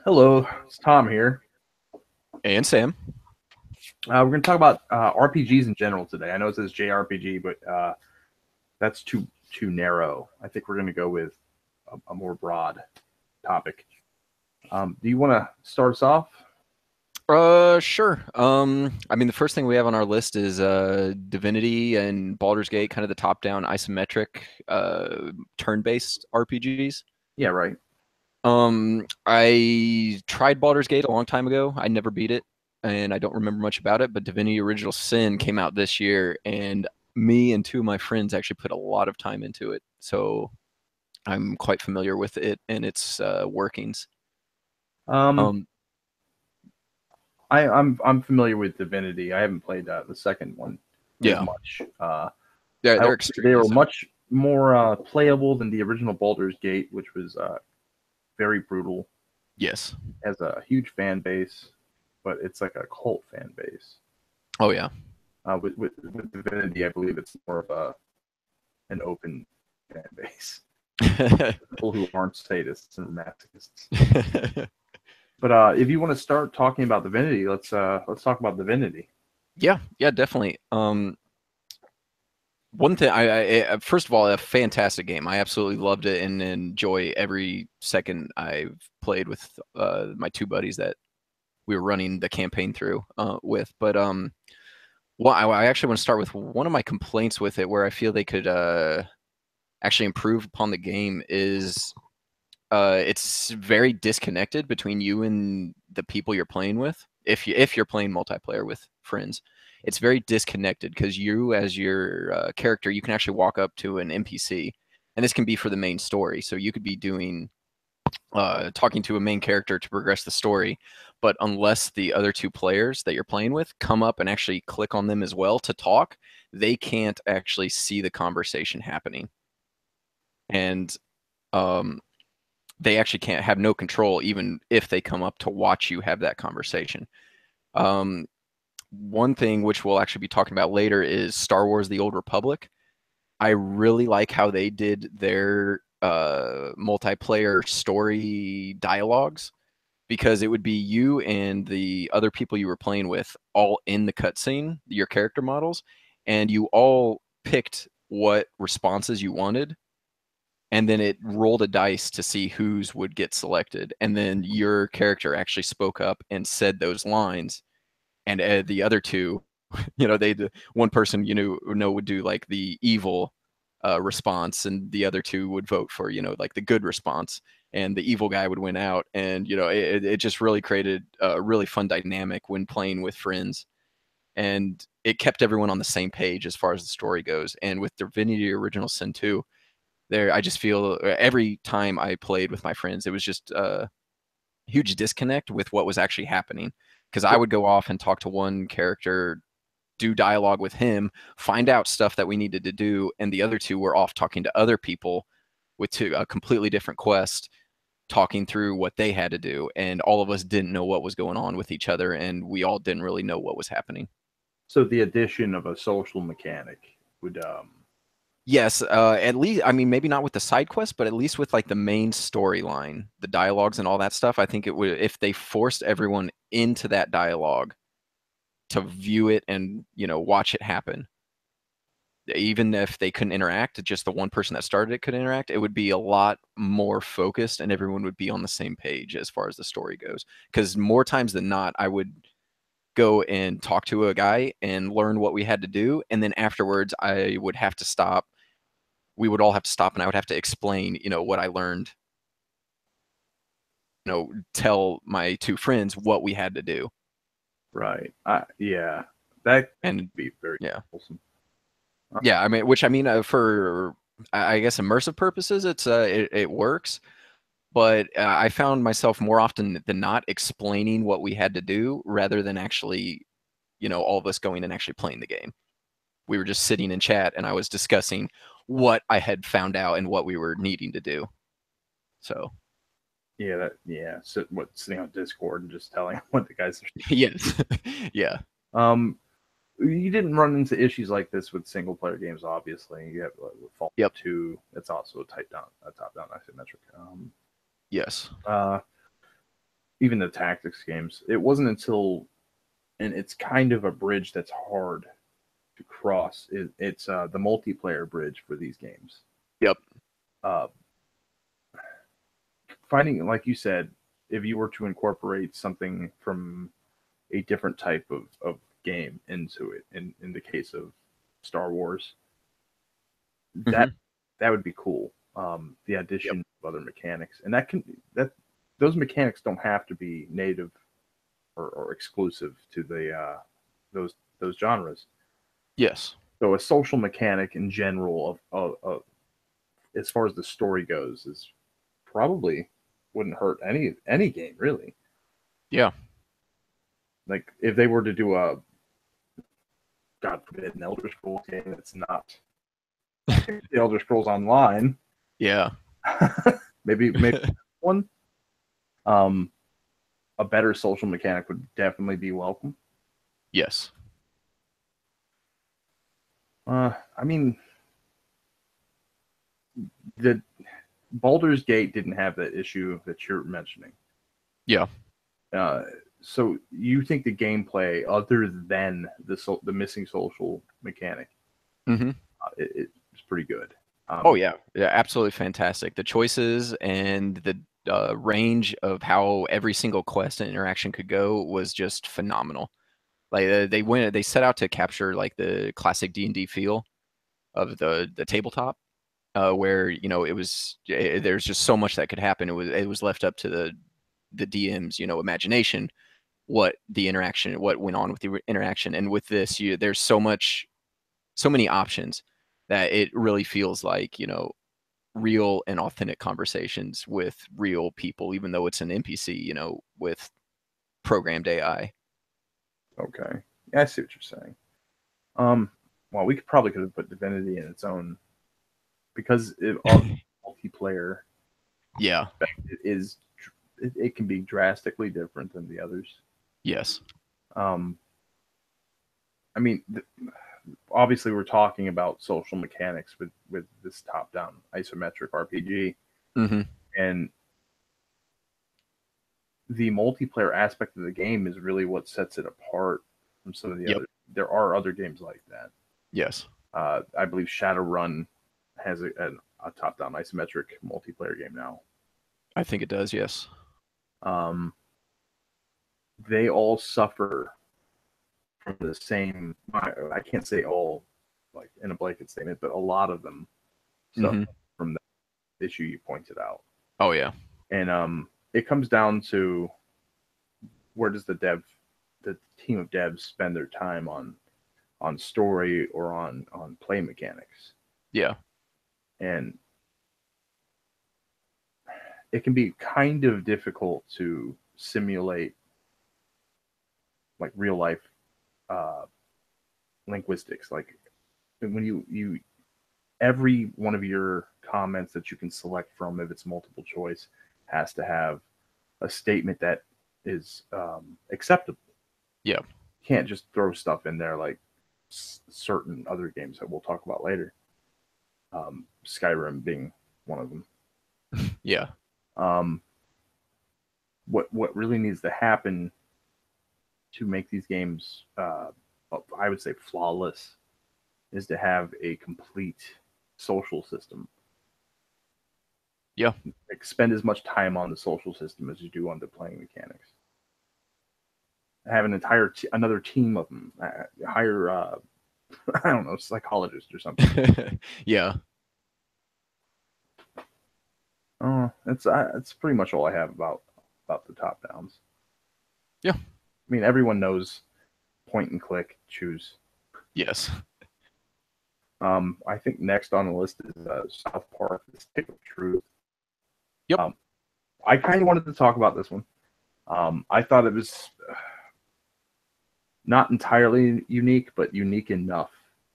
Hello, it's Tom here. And Sam. We're going to talk about RPGs in general today. I know it says JRPG, but that's too narrow. I think we're going to go with a more broad topic. Do you want to start us off? Sure. I mean, the first thing we have on our list is Divinity and Baldur's Gate, kind of the top-down isometric turn-based RPGs. Yeah, right. I tried Baldur's Gate a long time ago. I never beat it, and I don't remember much about it. But Divinity: Original Sin came out this year, and me and two of my friends actually put a lot of time into it. So I'm quite familiar with it and its workings. Um, Um, I'm familiar with Divinity. I haven't played the second one as yeah, much. they're They extremely were similar. much more playable than the original Baldur's Gate, which was very brutal. Yes. Has a huge fan base, but it's like a cult fan base. Oh yeah. With Divinity, I believe it's more of an open fan base, people who aren't sadists and masochists. But if you want to start talking about Divinity, let's talk about Divinity. Yeah, yeah, definitely. One thing, first of all, a fantastic game. I absolutely loved it and enjoy every second I've played with my two buddies that we were running the campaign through with. But well, I actually want to start with one of my complaints with it, where I feel they could actually improve upon the game is it's very disconnected between you and the people you're playing with. If you're playing multiplayer with friends, it's very disconnected because you, as your character, you can actually walk up to an NPC, and this can be for the main story. So you could be doing talking to a main character to progress the story, but unless the other two players that you're playing with come up and actually click on them as well to talk, they can't actually see the conversation happening. And um, they actually can't have no control even if they come up to watch you have that conversation. Um, One thing which we'll actually be talking about later is Star Wars: The Old Republic. I really like how they did their multiplayer story dialogues because it would be you and the other people you were playing with all in the cutscene, your character models, and you all picked what responses you wanted, and then it rolled a dice to see whose would get selected, and then your character actually spoke up and said those lines, and the other two, they one person would do like the evil response, and the other two would vote for like the good response, and the evil guy would win out, and it just really created a really fun dynamic when playing with friends, and it kept everyone on the same page as far as the story goes. And with Divinity: Original Sin 2, there I just feel every time I played with my friends, it was just a huge disconnect with what was actually happening, because I would go off and talk to one character, do dialogue with him, find out stuff that we needed to do, and the other two were off talking to other people with a completely different quest, talking through what they had to do, and all of us didn't know what was going on with each other, and we all didn't really know what was happening. So the addition of a social mechanic would Yes, at least, I mean, maybe not with the side quest, but at least with like the main storyline, the dialogues and all that stuff. I think it would, if they forced everyone into that dialogue to view it and watch it happen, even if they couldn't interact, just the one person that started it could interact, it would be a lot more focused, and everyone would be on the same page as far as the story goes. Because more times than not, I would go and talk to a guy and learn what we had to do, and then afterwards, I would have to stop. We would all have to stop, and I would have to explain, what I learned, tell my two friends what we had to do. right. Yeah, that And could be very yeah, wholesome. yeah, I mean, which I mean, for I guess immersive purposes, it works. But I found myself more often than not explaining what we had to do rather than actually, all of us going and actually playing the game. We were just sitting in chat, and I was discussing what I had found out and what we were needing to do. So, So what, sitting on Discord and just telling what the guys yes, yeah, are. You didn't run into issues like this with single player games. Obviously, you have with Fallout yep, 2. It's also a top down isometric. yes, Uh, even the tactics games. It wasn't until, and it's kind of a bridge that's hard to cross. It's the multiplayer bridge for these games. Yep. Uh, Finding, like you said, if you were to incorporate something from a different type of game into it, in the case of Star Wars, that Hmm. that would be cool. The Yep. addition of other mechanics, and that those mechanics don't have to be native or exclusive to those genres. Yes. So a social mechanic in general of as far as the story goes is probably wouldn't hurt any game really. Yeah. Like if they were to do a, God forbid, an Elder Scrolls game that's not the Elder Scrolls Online, Yeah. maybe one, um, a better social mechanic would definitely be welcome. Yes. I mean, the Baldur's Gate didn't have that issue that you're mentioning. Yeah. Uh, so you think the gameplay, other than the missing social mechanic, Hmm. it's pretty good. Oh yeah. Yeah. Absolutely fantastic. The choices and the range of how every single quest and interaction could go was just phenomenal. Like they set out to capture like the classic D&D feel of the tabletop, where it was there's just so much that could happen. It was left up to the DM's imagination what went on with the interaction. And with this, there's so many options that it really feels like real and authentic conversations with real people, even though it's an NPC, with programmed AI. Okay, yeah, I see what you're saying. Um, well, we could have put Divinity in its own because of multiplayer. Yeah. It is it can be drastically different than the others. Yes. Um, I mean, obviously, we're talking about social mechanics with this top-down isometric RPG, Hmm. and the multiplayer aspect of the game is really what sets it apart from some of the Yep. other. There are other games like that. Yes. I believe Shadowrun has a top-down isometric multiplayer game now. I think it does. Yes. Um, they all suffer from the same. I can't say all, like in a blanket statement, but a lot of them suffer Hmm. from that issue you pointed out. Oh yeah. And it comes down to where does the team of devs spend their time on story or on play mechanics, Yeah. and it can be kind of difficult to simulate like real life uh, linguistics. Like when you every one of your comments that you can select from, if it's multiple choice, has to have a statement that is acceptable. Yeah. You can't just throw stuff in there like certain other games that we'll talk about later. Skyrim being one of them. Yeah. Um, what really needs to happen to make these games, I would say, flawless, is to have a complete social system. Yeah. Like, spend as much time on the social system as you do on the playing mechanics. Have an entire another team of them. Hire I don't know, psychologist or something. Yeah. Oh, that's pretty much all I have about the top downs. Yeah. I mean, everyone knows point and click, choose. Yes. I think next on the list is South Park: The Stick of Truth. Yep. Um, I kind of wanted to talk about this one. I thought it was not entirely unique, but unique enough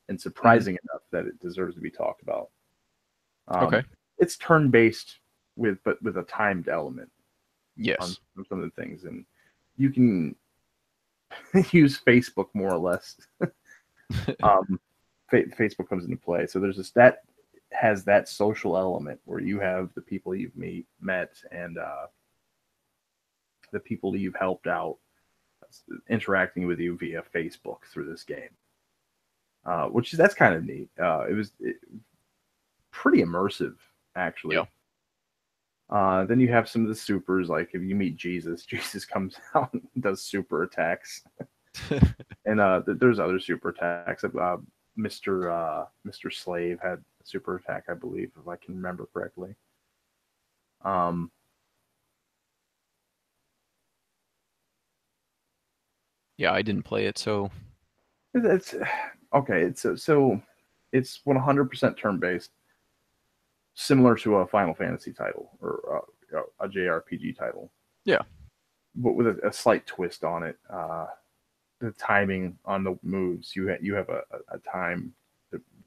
and Hmm. surprising enough that it deserves to be talked about. Okay. It's turn based but with a timed element on Yes. some of the things, and you can use Facebook more or less. um, Facebook comes into play, so there's this that has that social element where you have the people you've met and the people you've helped out interacting with you via Facebook through this game, that's kind of neat. It was pretty immersive, actually. Yeah. Then you have some of the supers, like if you meet Jesus, Jesus comes out and does super attacks, and there's other super attacks. Mr. Slave had a super attack, I believe, if I can remember correctly. Yeah, I didn't play it, so It's okay. It's 100% turn based, similar to a Final Fantasy title or a JRPG title. Yeah. But with a slight twist on it. The timing on the moves, you have a time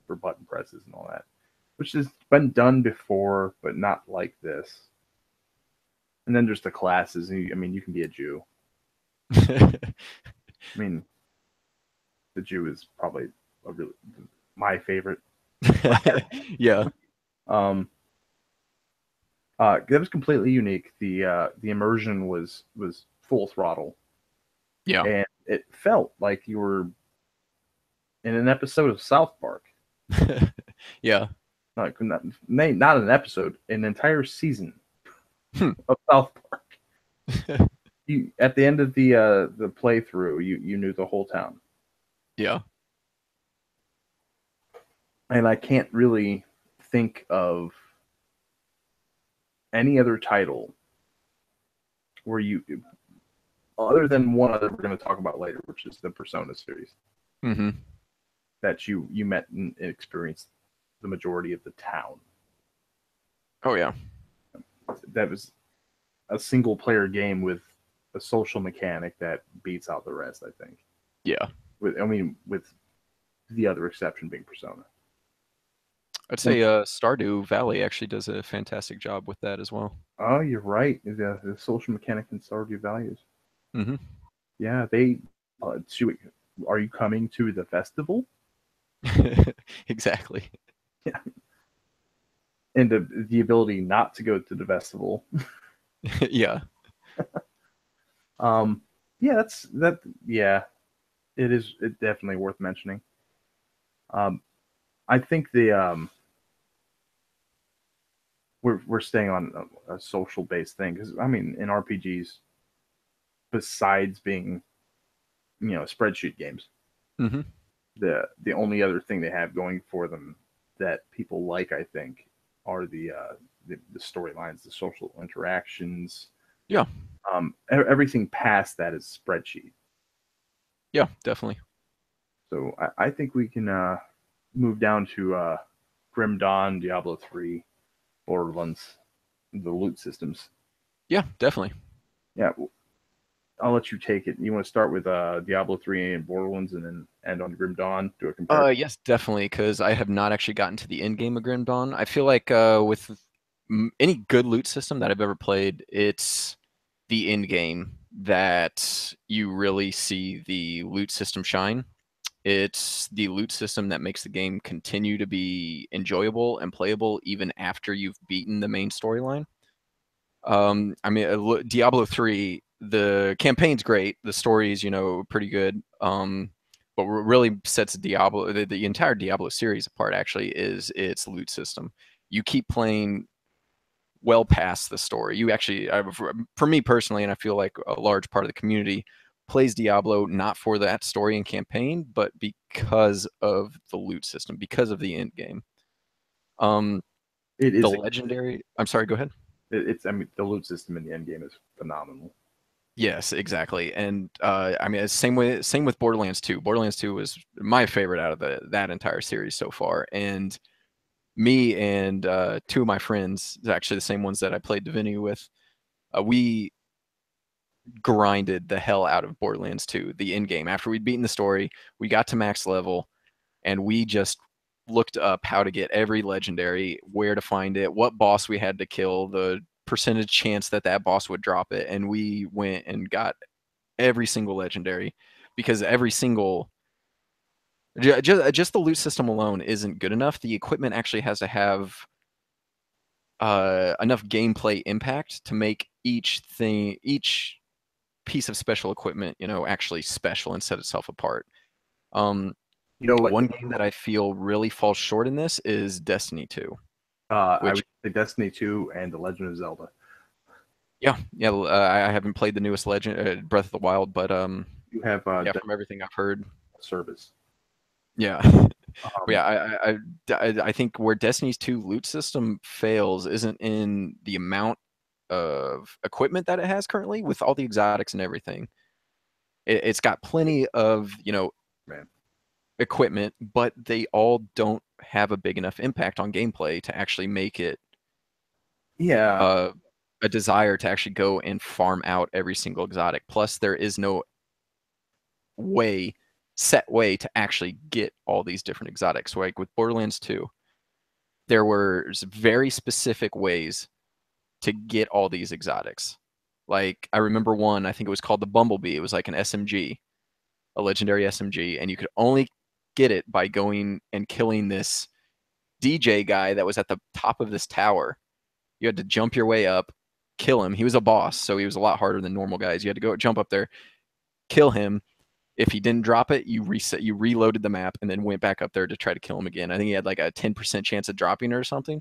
for button presses and all that, which has been done before, but not like this. And then there's the classes. I mean, you can be a Jew. I mean, the Jew is probably my favorite. Yeah. That was completely unique. The immersion was full throttle. Yeah. And it felt like you were in an episode of South Park. Yeah. Not an episode, an entire season of South Park. You at the end of the playthrough, you knew the whole town. Yeah. And I can't really think of any other title where you, other than one other we're going to talk about later, which is the Persona series, that you met and experienced the majority of the town. Oh yeah. That was a single player game with a social mechanic that beats out the rest, I think. Yeah. With the other exception being Persona. I'd say Stardew Valley actually does a fantastic job with that as well. Oh, you're right. The social mechanic in Stardew Valley. Mm-hmm. Yeah, they. Are you coming to the festival? Exactly. Yeah. And the ability not to go to the festival. Yeah. Yeah, yeah, it's definitely worth mentioning. I think we're staying on a social based thing because I mean in RPGs, besides being spreadsheet games, the only other thing they have going for them that people like, I think, are the storylines, the social interactions. Yeah. Everything past that is spreadsheet. Yeah, definitely. So I think we can move down to Grim Dawn, Diablo 3, Borderlands, the loot systems. Yeah, definitely. Yeah, I'll let you take it. You want to start with Diablo 3 and Borderlands and then end on Grim Dawn? Do a comparison? Yes, definitely, because I have not actually gotten to the end game of Grim Dawn. I feel like with any good loot system that I've ever played, it's the end game that you really see the loot system shine. It's the loot system that makes the game continue to be enjoyable and playable even after you've beaten the main storyline. I mean, Diablo 3, the campaign's great, the story's pretty good. But what really sets Diablo, the entire Diablo series apart, actually, is its loot system. You keep playing well past the story. You actually, for me personally, and I feel like a large part of the community plays Diablo not for that story and campaign, but because of the loot system, because of the end game. It is the legendary. I'm sorry. Go ahead. I mean, the loot system in the end game is phenomenal. Yes, exactly. And I mean, same with Borderlands 2. Borderlands 2 was my favorite out of that entire series so far. And me and two of my friends, actually the same ones that I played Divinity with, we grinded the hell out of Borderlands 2, the end game. After we'd beaten the story, we got to max level, and we just looked up how to get every legendary, where to find it, what boss we had to kill, the percentage chance that that boss would drop it, and we went and got every single legendary because every single just the loot system alone isn't good enough. The equipment actually has to have enough gameplay impact to make each piece of special equipment, actually special and set itself apart. Um, What? One game that I feel really falls short in this is Destiny 2, I which would say Destiny 2 and The Legend of Zelda. yeah, I haven't played the newest Legend Breath of the Wild, but You have yeah, from everything I've heard, service. yeah. Um, Yeah, I think where Destiny's 2 loot system fails isn't in the amount of equipment that it has currently with all the exotics and everything. It's got plenty of, man. equipment, but they all don't have a big enough impact on gameplay to actually make it Yeah. a desire to actually go and farm out every single exotic. Plus, there is no set way to actually get all these different exotics. Like with Borderlands 2, there were very specific ways to get all these exotics. Like I remember one, I think it was called the Bumblebee. It was like an SMG, a legendary SMG, and you could only get it by going and killing this DJ guy that was at the top of this tower. You had to jump your way up, kill him. He was a boss, so he was a lot harder than normal guys. You had to go jump up there, kill him. If he didn't drop it, you reloaded the map, and then went back up there to try to kill him again. I think he had like a 10% chance of dropping it or something.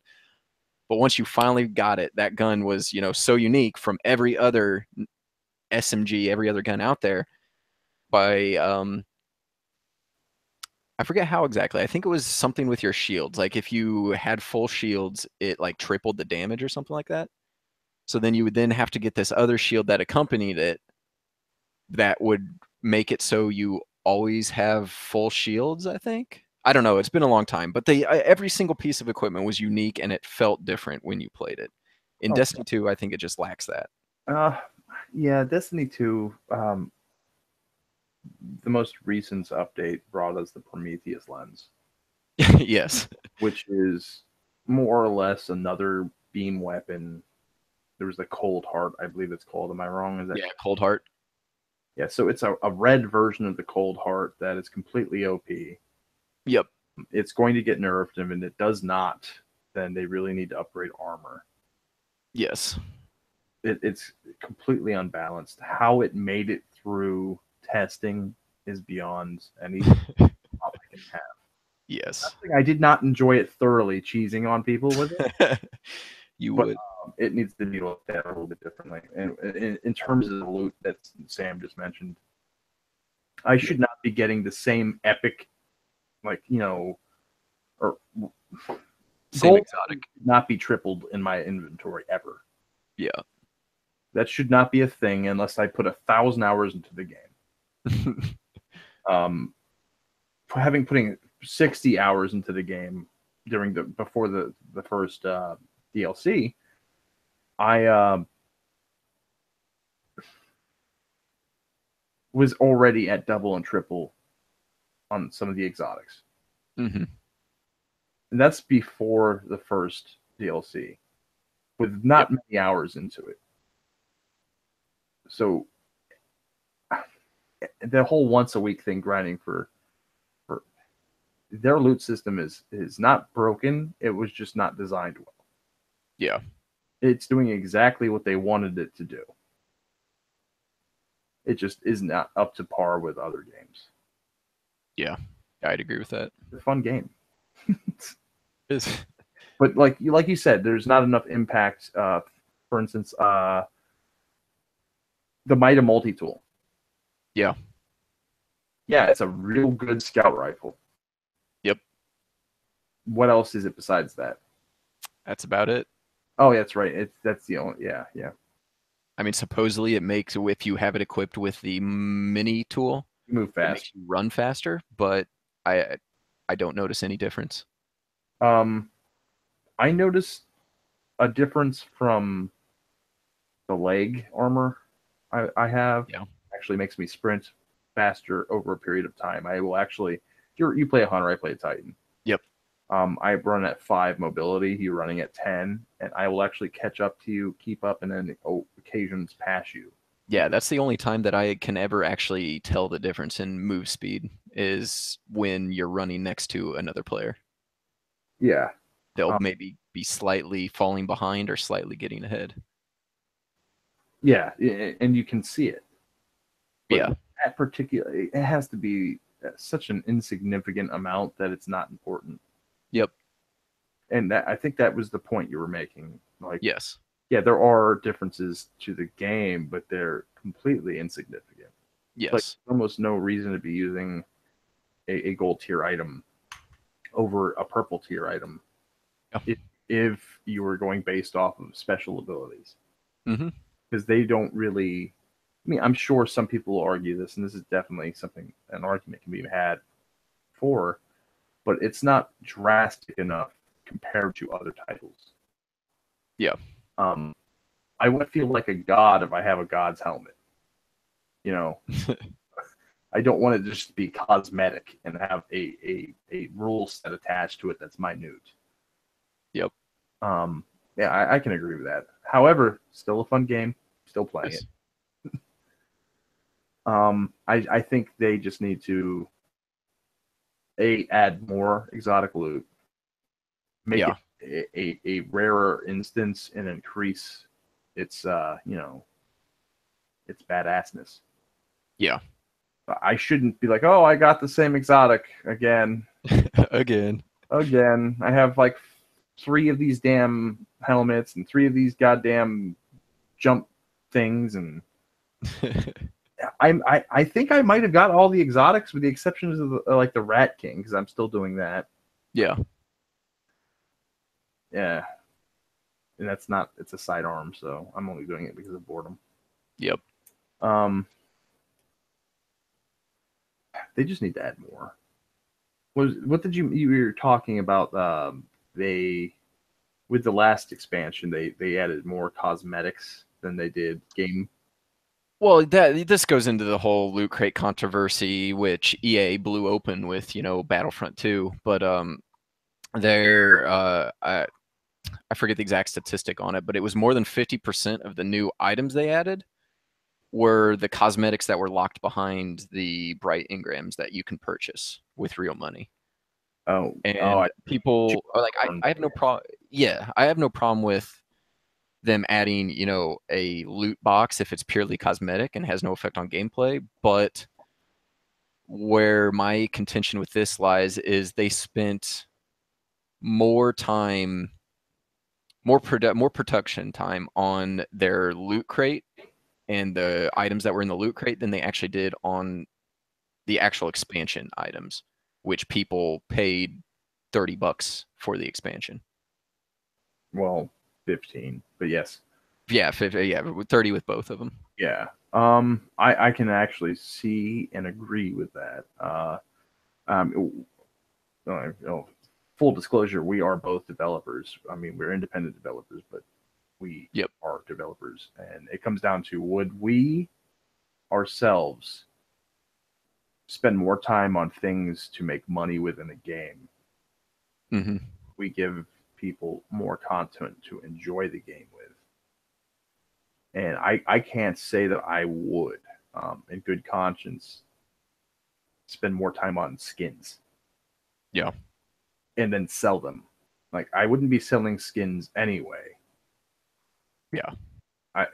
But once you finally got it, that gun was, so unique from every other SMG, every other gun out there. By I forget how exactly. I think it was something with your shields. Like if you had full shields, it like tripled the damage or something like that. So then you would then have to get this other shield that accompanied it that would make it so you always have full shields, I think. I don't know. It's been a long time, but every single piece of equipment was unique and it felt different when you played it. In Oh, Destiny 2, I think it just lacks that. uh, yeah, Destiny 2. The most recent update brought us the Prometheus lens, Yes. which is more or less another beam weapon. There was the Cold Heart, I believe it's called. Am I wrong? Is that Yeah, Cold Heart. Yeah, so it's a red version of the Cold Heart that is completely OP. Yep. It's going to get nerfed, and if it does not, then they really need to upgrade armor. Yes. It's completely unbalanced. How it made it through testing is beyond any thought I can have. Yes. I did not enjoy it thoroughly, cheesing on people with it, You but would. it needs to be looked at a little bit differently. And in terms of the loot that Sam just mentioned, I should not be getting the same epic, or Same gold exotic. should not be tripled in my inventory ever. Yeah. That should not be a thing unless I put 1,000 hours into the game. Putting 60 hours into the game before the first DLC, I was already at double and triple on some of the exotics. Mm-hmm. And that's before the first DLC, with not many hours into it. So the whole once a week thing, grinding for their loot system is not broken. It was just not designed well. Yeah. It's doing exactly what they wanted it to do. It just is not up to par with other games. Yeah. I'd agree with that. It's a fun game. Is But like you said, there's not enough impact. For instance, the Mida multi-tool. Yeah. Yeah, it's a real good scout rifle. Yep. What else is it besides that? That's about it. Oh, that's right. That's the only. Yeah. I mean, supposedly it makes, if you have it equipped with the mini tool, You move it fast. makes you run faster, but I don't notice any difference. I noticed a difference from the leg armor I have. Yeah. Actually makes me sprint faster over a period of time. I will actually. You play a hunter, I play a titan. Yep. I run at 5 mobility. You're running at 10, and I will actually catch up to you, keep up, and then occasions pass you. Yeah, that's the only time that I can ever actually tell the difference in move speed is when you're running next to another player. Yeah. They'll maybe be slightly falling behind or slightly getting ahead. Yeah, and you can see it. But Yeah. that particular, it has to be such an insignificant amount that it's not important. Yep. And I think that was the point you were making. Like, Yes. yeah, there are differences to the game, but they're completely insignificant. Like, Yes. almost no reason to be using a gold tier item over a purple tier item Yeah. if you were going based off of special abilities. Mm-hmm. Because they don't really. I mean, I'm sure some people will argue this, and this is definitely something an argument can be had for, but it's not drastic enough compared to other titles. Yeah. Um, I would feel like a god if I have a god's helmet. You know, I don't want it to just be cosmetic and have a rule set attached to it that's minute. Yep. Yeah, I can agree with that. However, still a fun game. Still playing Yes. it. I think they just need to add more exotic loot, make Yeah. it a rarer instance, and increase its its badassness. Yeah. I shouldn't be like, oh, I got the same exotic again. Again. I have like 3 of these damn helmets and 3 of these goddamn jump things, and I think I might have got all the exotics with the exceptions of like the Rat King, because I'm still doing that. Yeah. Yeah, and that's not, it's a sidearm, so I'm only doing it because of boredom. Yep. They just need to add more. What did you were talking about? They, with the last expansion, they added more cosmetics than they did game. Well, this goes into the whole loot crate controversy, which EA blew open with, Battlefront 2. But there, I forget the exact statistic on it, but it was more than 50% of the new items they added were the cosmetics that were locked behind the bright engrams that you can purchase with real money. Oh, And people are like, I have no problem. Yeah, I have no problem with them adding, a loot box if it's purely cosmetic and has no effect on gameplay. But where my contention with this lies is they spent more time, more production time on their loot crate and the items that were in the loot crate than they actually did on the actual expansion items, which people paid $30 for the expansion. well, 15, but yes. Yeah, 50, yeah, 30 with both of them. Yeah. I can actually see and agree with that. Um, Full disclosure, we are both developers. I mean, we're independent developers, but we Yep. are developers, and it comes down to, would we ourselves spend more time on things to make money within a game? Mm-hmm. We give people more content to enjoy the game with. And I can't say that I would, in good conscience, spend more time on skins. Yeah. And then sell them. Like, I wouldn't be selling skins anyway. Yeah.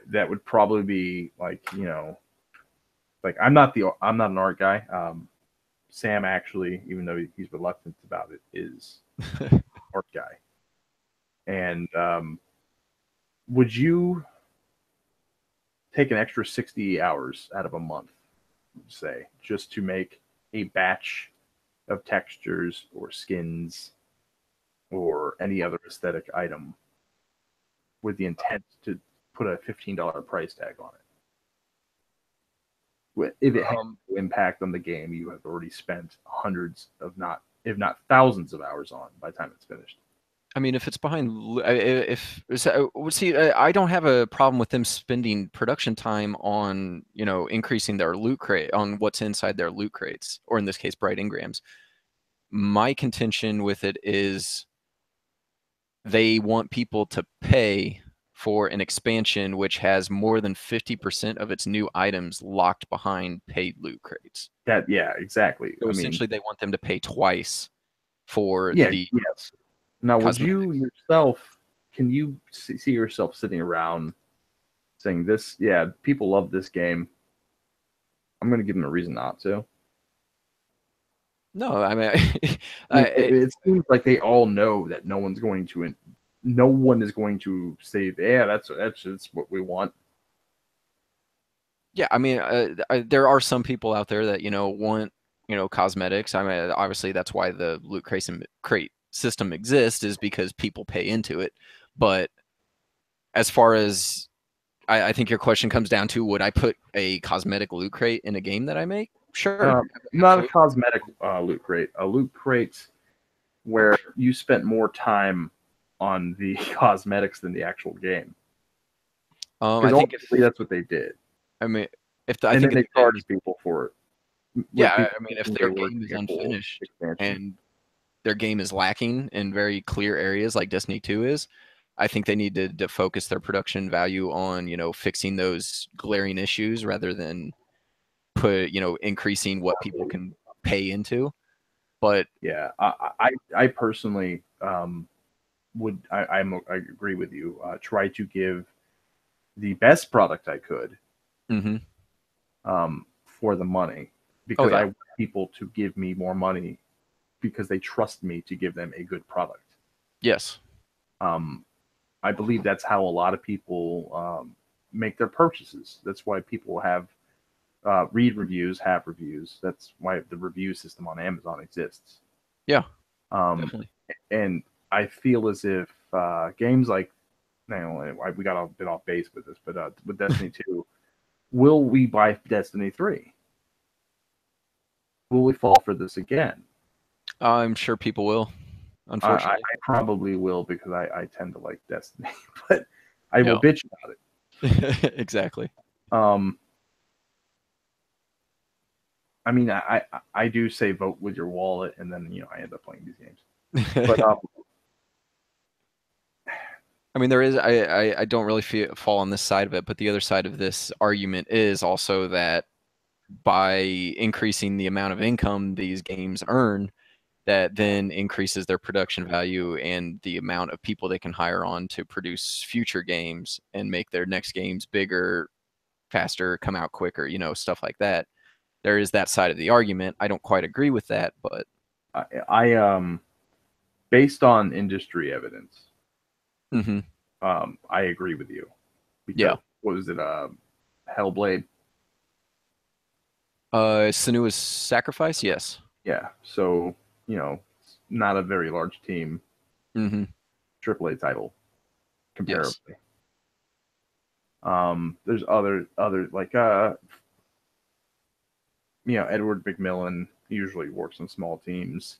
That would probably be like, like I'm not an art guy. Sam actually, even though he's reluctant about it, is an art guy. And would you take an extra 60 hours out of a month, say, just to make a batch of textures or skins or any other aesthetic item with the intent to put a $15 price tag on it? If it has no impact on the game you have already spent hundreds of, not if not thousands of hours on by the time it's finished. I mean, if it's behind, if see, I don't have a problem with them spending production time on, increasing their loot crate on what's inside their loot crates, or in this case, bright engrams. My contention with it is they want people to pay for an expansion which has more than 50% of its new items locked behind paid loot crates. Yeah, exactly. So I mean, essentially, they want them to pay twice for yeah, the yes. Now, would cosmetics. you yourself? Can you see yourself sitting around saying this? Yeah, people love this game. I'm going to give them a reason not to. No, I mean, It seems like they all know that no one is going to say, yeah, that's what we want. yeah, I mean, there are some people out there that want cosmetics. I mean, obviously that's why the loot crate system exists, is because people pay into it. But as far as I think your question comes down to, would I put a cosmetic loot crate in a game that I make? Sure. Not a cosmetic loot crate. A loot crate where you spent more time on the cosmetics than the actual game. I think that's what they did. I mean, and then they charge people for it. Yeah, I mean, if their game is unfinished and their game is lacking in very clear areas like Destiny 2 is, I think they need to focus their production value on, fixing those glaring issues rather than increasing what people can pay into. But yeah, I personally would I agree with you. Try to give the best product I could for the money, because I want people to give me more money because they trust me to give them a good product. Yes. I believe that's how a lot of people make their purchases. That's why people have read reviews, have reviews. That's why the review system on Amazon exists. Yeah, definitely. And I feel as if games like, we got a bit off base with this, but with Destiny 2, will we buy Destiny 3? Will we fall for this again? I'm sure people will. Unfortunately, I probably will, because I tend to like Destiny, but I will bitch about it. Exactly. I mean, I do say vote with your wallet, and then I end up playing these games. But I mean, there is I don't really fall on this side of it, but the other side of this argument is also that by increasing the amount of income these games earn, that then increases their production value and the amount of people they can hire on to produce future games and make their next games bigger, faster, come out quicker, stuff like that. There is that side of the argument. I don't quite agree with that, but I based on industry evidence, I agree with you. Because, what was it? Hellblade. Senua's Sacrifice, yes. Yeah. So not a very large team. AAA title, comparably. Yes. There's other like Edward McMillan usually works on small teams.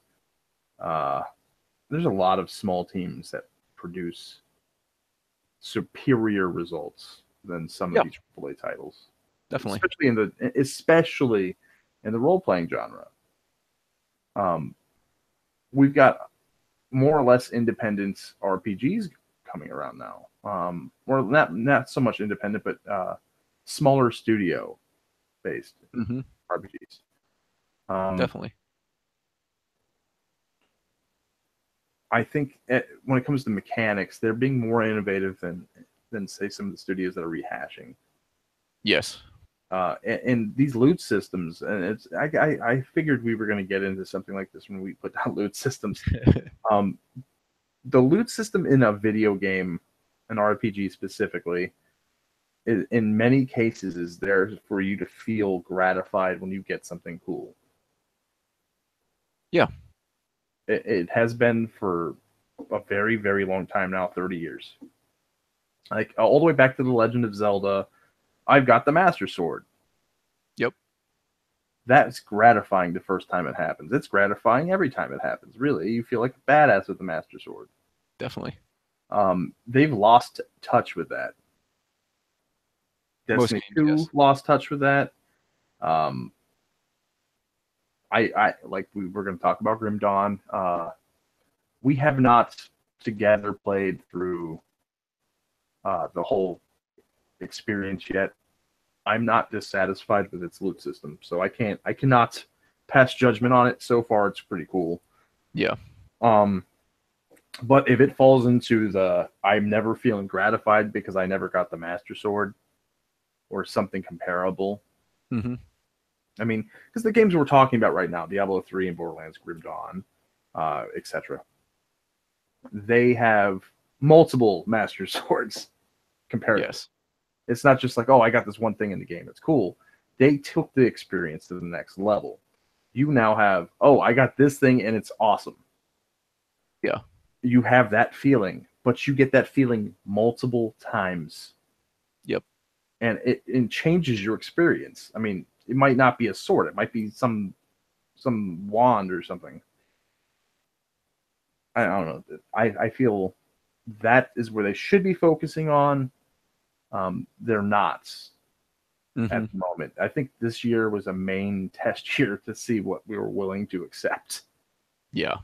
There's a lot of small teams that produce superior results than some of these AAA titles. Definitely. Especially in the role-playing genre. We've got more or less independent RPGs coming around now. Or not so much independent, but smaller studio based RPGs. Definitely. I think when it comes to mechanics, they're being more innovative than say some of the studios that are rehashing. Yes. And these loot systems, and I figured we were going to get into something like this when we put down loot systems. The loot system in a video game, an RPG specifically, in many cases is there for you to feel gratified when you get something cool. Yeah. It has been for a very, very long time now, 30 years. Like all the way back to The Legend of Zelda, I've got the Master Sword. Yep. That's gratifying the first time it happens. It's gratifying every time it happens, really. You feel like a badass with the Master Sword. Definitely. They've lost touch with that. Destiny 2 lost touch with that. I like we were going to talk about Grim Dawn. We have not together played through the whole experience yet. I'm not dissatisfied with its loot system, so I cannot pass judgment on it. So far, it's pretty cool. Yeah. But if it falls into the I'm never feeling gratified because I never got the Master Sword or something comparable, I mean, because the games we're talking about right now, Diablo 3 and Borderlands Grim Dawn, etc., they have multiple Master Swords compared. Yes. It's not just like, oh, I got this one thing in the game. It's cool. They took the experience to the next level. You now have, oh, I got this thing and it's awesome. Yeah. You have that feeling, but you get that feeling multiple times. Yep. And it changes your experience. I mean, it might not be a sword. It might be some wand or something. I don't know. I feel that is where they should be focusing on. They're not at the moment. I think this year was a main test year to see what we were willing to accept. Yeah.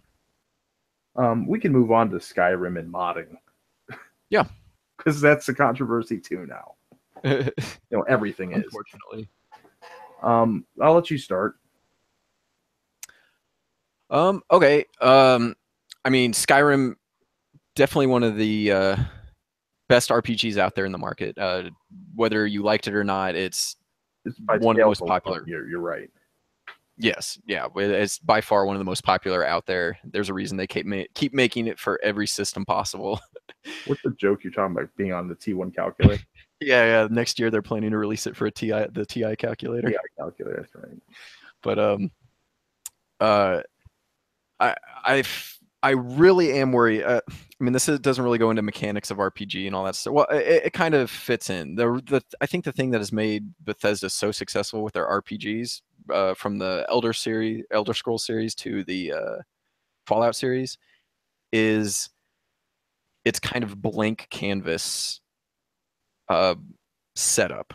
We can move on to Skyrim and modding. Yeah. Because that's a controversy too now. Everything is. Unfortunately. I'll let you start. Okay. I mean, Skyrim, definitely one of the best RPGs out there in the market. Whether you liked it or not, it's one of the most popular. You're right. Yes, yeah, it's by far one of the most popular out there. There's a reason they keep making it for every system possible. What's the joke you're talking about being on the T1 calculator? Yeah. Next year they're planning to release it for the TI calculator. TI calculator, that's right. But I really am worried. I mean, doesn't really go into mechanics of RPG and all that stuff. Well, it kind of fits in. I think the thing that has made Bethesda so successful with their RPGs, from the Elder Scrolls series to the Fallout series, is it's kind of blank canvas setup.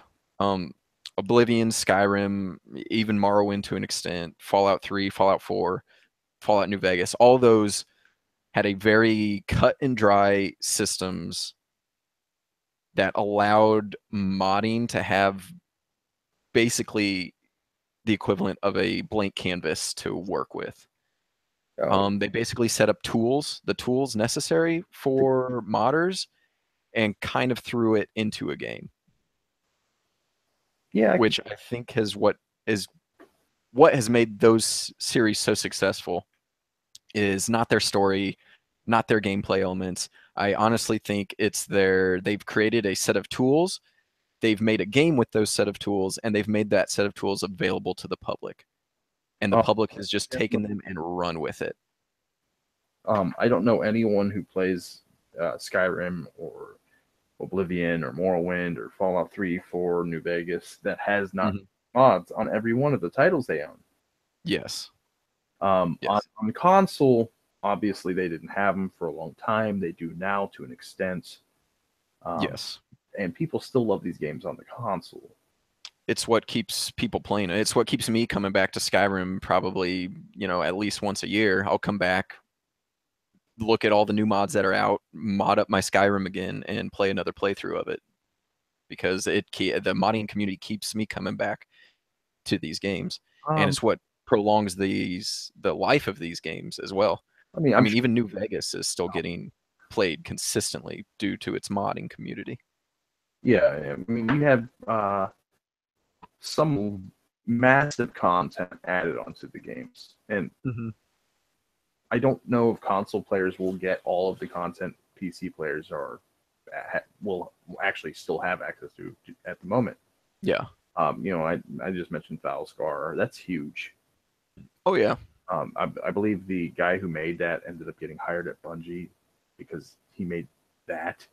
Oblivion, Skyrim, even Morrowind to an extent, Fallout 3, Fallout 4, Fallout New Vegas, all those had a very cut and dry systems that allowed modding to have basically the equivalent of a blank canvas to work with. They basically set up the tools necessary for modders, and kind of threw it into a game. Yeah, which I think is what has made those series so successful. Is not their story, not their gameplay elements. I honestly think they've created a set of tools, they've made a game with those set of tools, and they've made that set of tools available to the public. And the public has just taken them and run with it. I don't know anyone who plays Skyrim or Oblivion or Morrowind or Fallout 3, 4, New Vegas that has not mods on every one of the titles they own. Yes. Yes. On console, obviously they didn't have them for a long time. They do now to an extent. Yes. And people still love these games on the console. It's what keeps people playing. It's what keeps me coming back to Skyrim probably, at least once a year. I'll come back, look at all the new mods that are out, mod up my Skyrim again, and play another playthrough of it. Because the modding community keeps me coming back to these games. And it's what prolongs the life of these games as well. I mean, even New Vegas is still getting played consistently due to its modding community. Yeah, I mean, you have some massive content added onto the games, and I don't know if console players will get all of the content PC players will actually still have access to at the moment. Yeah. I just mentioned Valscar. That's huge. Oh yeah. I believe the guy who made that ended up getting hired at Bungie because he made that.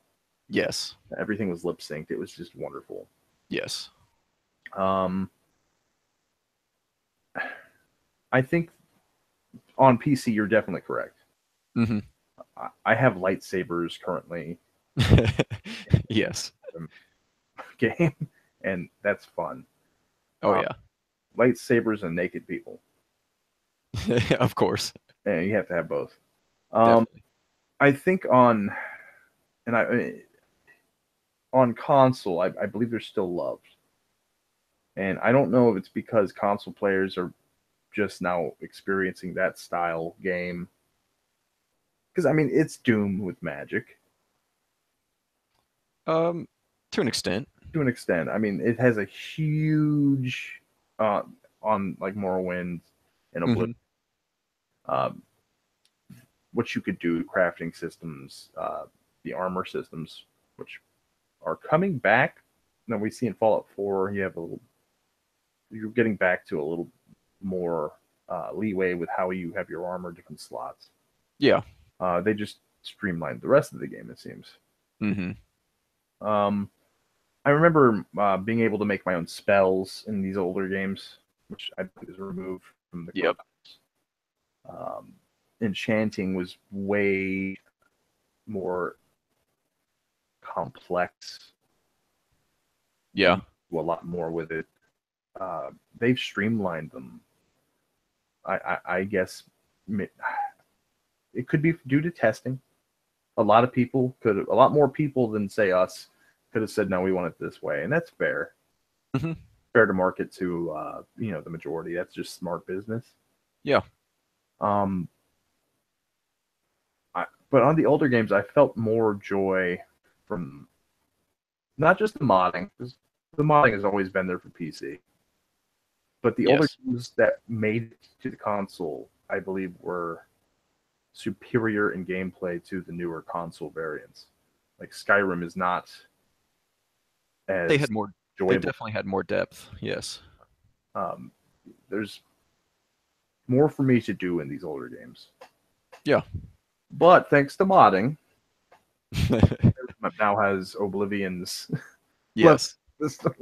Yes. Everything was lip synced. It was just wonderful. Yes. I think on PC you're definitely correct. I have lightsabers currently. Yes. Game, and that's fun. Oh yeah. Lightsabers and naked people. Of course. And you have to have both. Definitely. I think on console, I believe they're still loved. And I don't know if it's because console players are just now experiencing that style game. Because, I mean, it's Doom with magic. To an extent. To an extent. I mean, it has a huge on like Morrowind and Oblivion, what you could do, crafting systems, the armor systems, which are coming back. Now we see in Fallout 4, you're getting back to a little more leeway with how you have your armor, different slots. Yeah. They just streamlined the rest of the game, it seems. I remember being able to make my own spells in these older games, which I believe is removed from the Yep. Enchanting was way more complex. Yeah. A lot more with it. They've streamlined them. I guess it could be due to testing. A lot more people than say us could have said, no, we want it this way. And that's fair. Fair to market to, the majority. That's just smart business. Yeah. But on the older games, I felt more joy from not just the modding, because the modding has always been there for PC. But the older games that made it to the console, I believe, were superior in gameplay to the newer console variants. Like Skyrim is not as they had more enjoyable. They definitely had more depth. Yes. There's more for me to do in these older games. Yeah. But thanks to modding, now has Oblivion's system.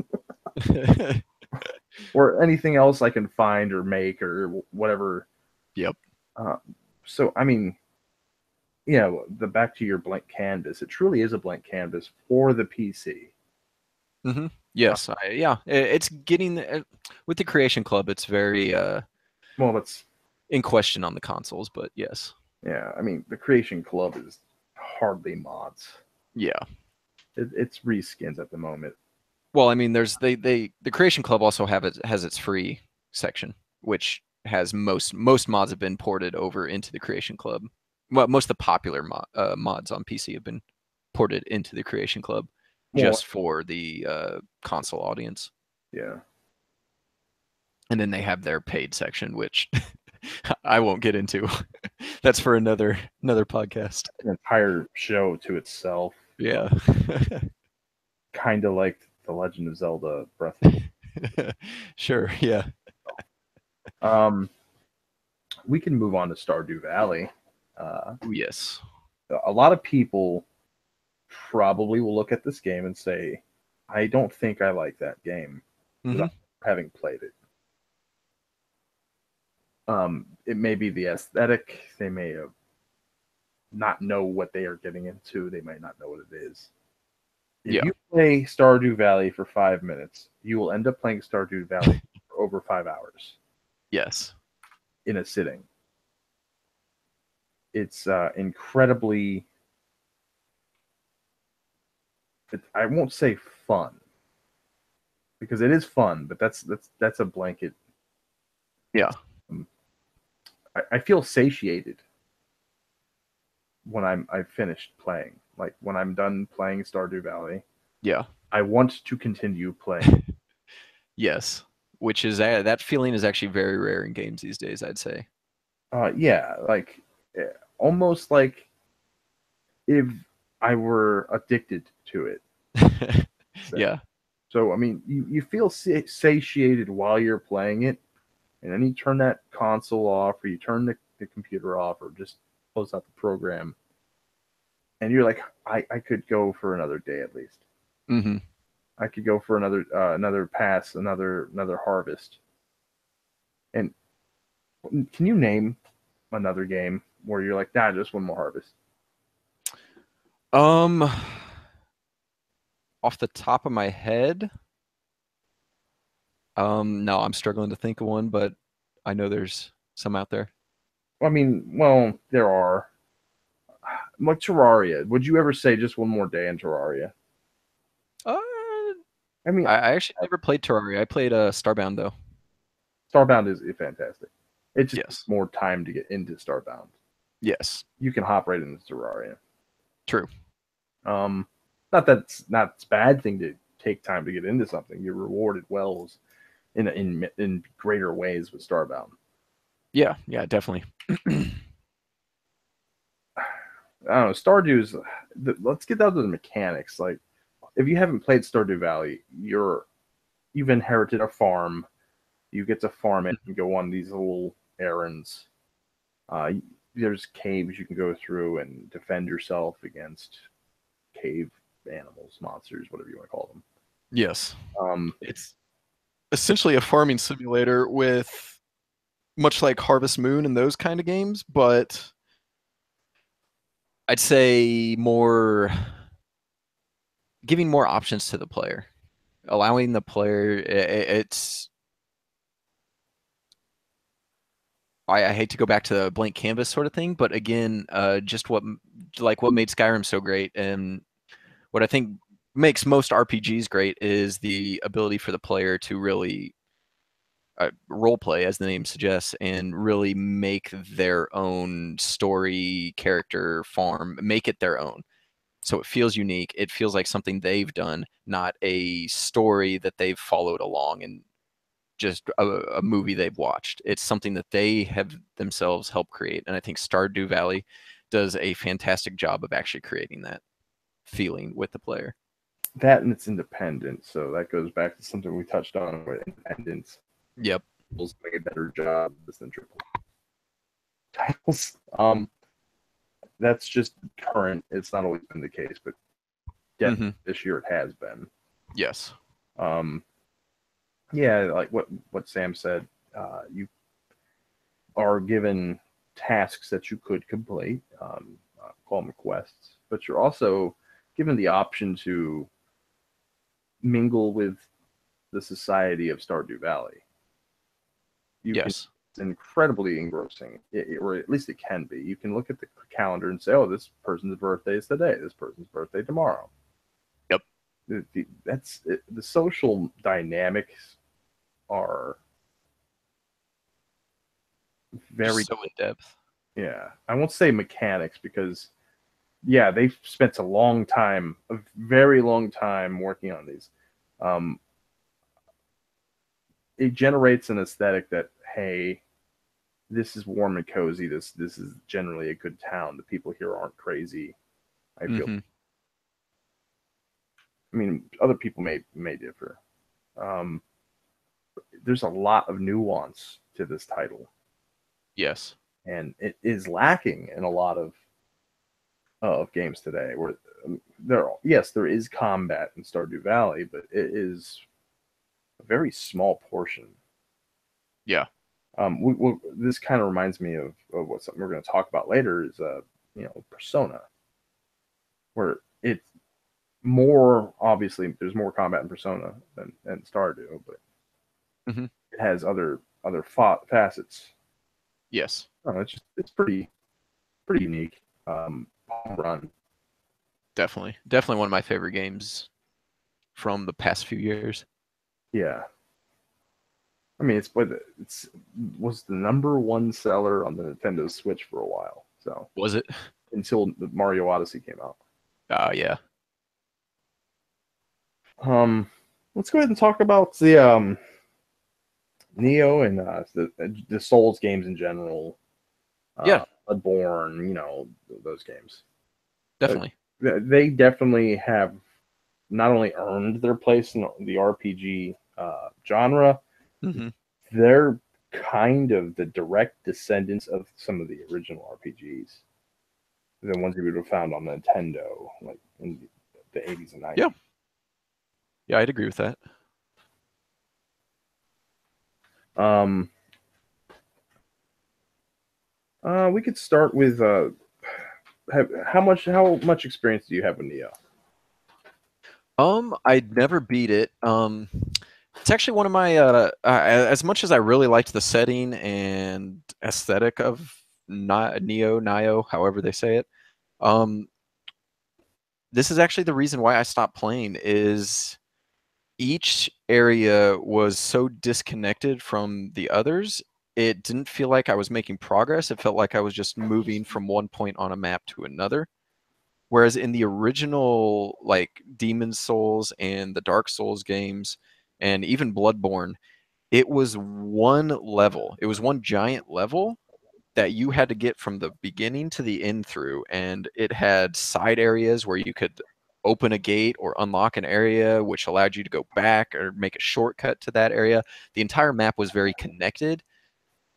Or anything else I can find or make or whatever. Yep. So, I mean, back to your blank canvas, it truly is a blank canvas for the PC. Yes. It's getting with the Creation Club. It's very it's in question on the consoles, but yes. Yeah, I mean, the Creation Club is hardly mods. Yeah. It's reskins at the moment. Well, I mean, there's the Creation Club also has its free section, which has most mods have been ported over into the Creation Club. Well, most of the popular mods on PC have been ported into the Creation Club just for the console audience. Yeah. And then they have their paid section, which I won't get into. That's for another podcast. An entire show to itself. Yeah. Kind of like The Legend of Zelda Breath of the Wild. Sure, yeah. We can move on to Stardew Valley. Yes. A lot of people probably will look at this game and say, I don't think I like that game without having played it. It may be the aesthetic. They may have not know what they are getting into. They might not know what it is. If you play Stardew Valley for 5 minutes, you will end up playing Stardew Valley for over 5 hours. Yes. In a sitting. It's incredibly... I won't say fun. Because it is fun, but that's a blanket. Yeah. I feel satiated when I've finished playing. Like when I'm done playing Stardew Valley. Yeah. I want to continue playing. Yes. Which is that feeling is actually very rare in games these days, I'd say. Yeah, like almost like if I were addicted to it. Yeah. So I mean, you feel satiated while you're playing it, and then you turn that console off, or you turn the computer off, or just close out the program, and you're like, I could go for another day at least. I could go for another pass, another harvest. And can you name another game where you're like, nah, just one more harvest? Off the top of my head, no, I'm struggling to think of one, but I know there's some out there. I mean, there are. Like Terraria. Would you ever say just one more day in Terraria? I mean, I actually never played Terraria. I played Starbound though. Starbound is fantastic. It's just more time to get into Starbound. Yes. You can hop right into Terraria. True. Not that's a bad thing to take time to get into something. You're rewarded well in greater ways with Starbound. Yeah, definitely. I don't know. Stardew's. Let's get down to the mechanics. Like, if you haven't played Stardew Valley, you've inherited a farm. You get to farm it and go on these little errands. There's caves you can go through and defend yourself against cave animals, monsters, whatever you want to call them. Yes. Um, It's essentially a farming simulator with much like Harvest Moon and those kind of games, but I'd say more giving more options to the player, allowing the player. It's I hate to go back to the blank canvas sort of thing, but again, just what made Skyrim so great, and what I think makes most RPGs great is the ability for the player to really role play, as the name suggests, and really make their own story, character, farm, make it their own. So it feels unique. It feels like something they've done, not a story that they've followed along and just a movie they've watched. It's something that they have themselves helped create. And I think Stardew Valley does a fantastic job of actually creating that feeling with the player. that and it's independent, so that goes back to something we touched on with independence. Yep. Doing a better job than triple titles. That's just current. It's not always been the case, but this year it has been. Yes. Yeah, like what Sam said. You are given tasks that you could complete, call them quests, but you're also given the option to mingle with the society of Stardew Valley. Yes. It's incredibly engrossing, or at least it can be. You can look at the calendar and say, "Oh, this person's birthday is today. This person's birthday tomorrow." Yep. The social dynamics are very so in depth. Yeah, I won't say mechanics because, yeah, they've spent a very long time working on these. It generates an aesthetic that, hey, this is warm and cozy. This is generally a good town. The people here aren't crazy. I feel. I mean, other people may differ. There's a lot of nuance to this title. Yes. And it is lacking in a lot of games today. Where there is combat in Stardew Valley, but it is a very small portion. Yeah. This kind of reminds me of what something we're going to talk about later is Persona, where it's more obviously there's more combat in Persona than Stardew, but it has other facets. Yes. It's pretty unique. Run. Definitely one of my favorite games from the past few years. Yeah. I mean, it was the #1 seller on the Nintendo Switch for a while. So was it until the Mario Odyssey came out? Yeah. Let's go ahead and talk about the Neo and the Souls games in general. Bloodborne, those games. Definitely. They definitely have not only earned their place in the RPG genre, they're kind of the direct descendants of some of the original RPGs, the ones you would have found on Nintendo, like in the 80s and 90s. Yeah, I'd agree with that. We could start with how much experience do you have with Neo? I'd never beat it. It's actually one of my as much as I really liked the setting and aesthetic of Nio, however they say it. This is actually the reason why I stopped playing. Is each area was so disconnected from the others. It didn't feel like I was making progress. It felt like I was just moving from one point on a map to another. Whereas in the original, like Demon's Souls and the Dark Souls games, and even Bloodborne, it was one level. It was one giant level that you had to get from the beginning to the end through, and it had side areas where you could open a gate or unlock an area, which allowed you to go back or make a shortcut to that area. The entire map was very connected,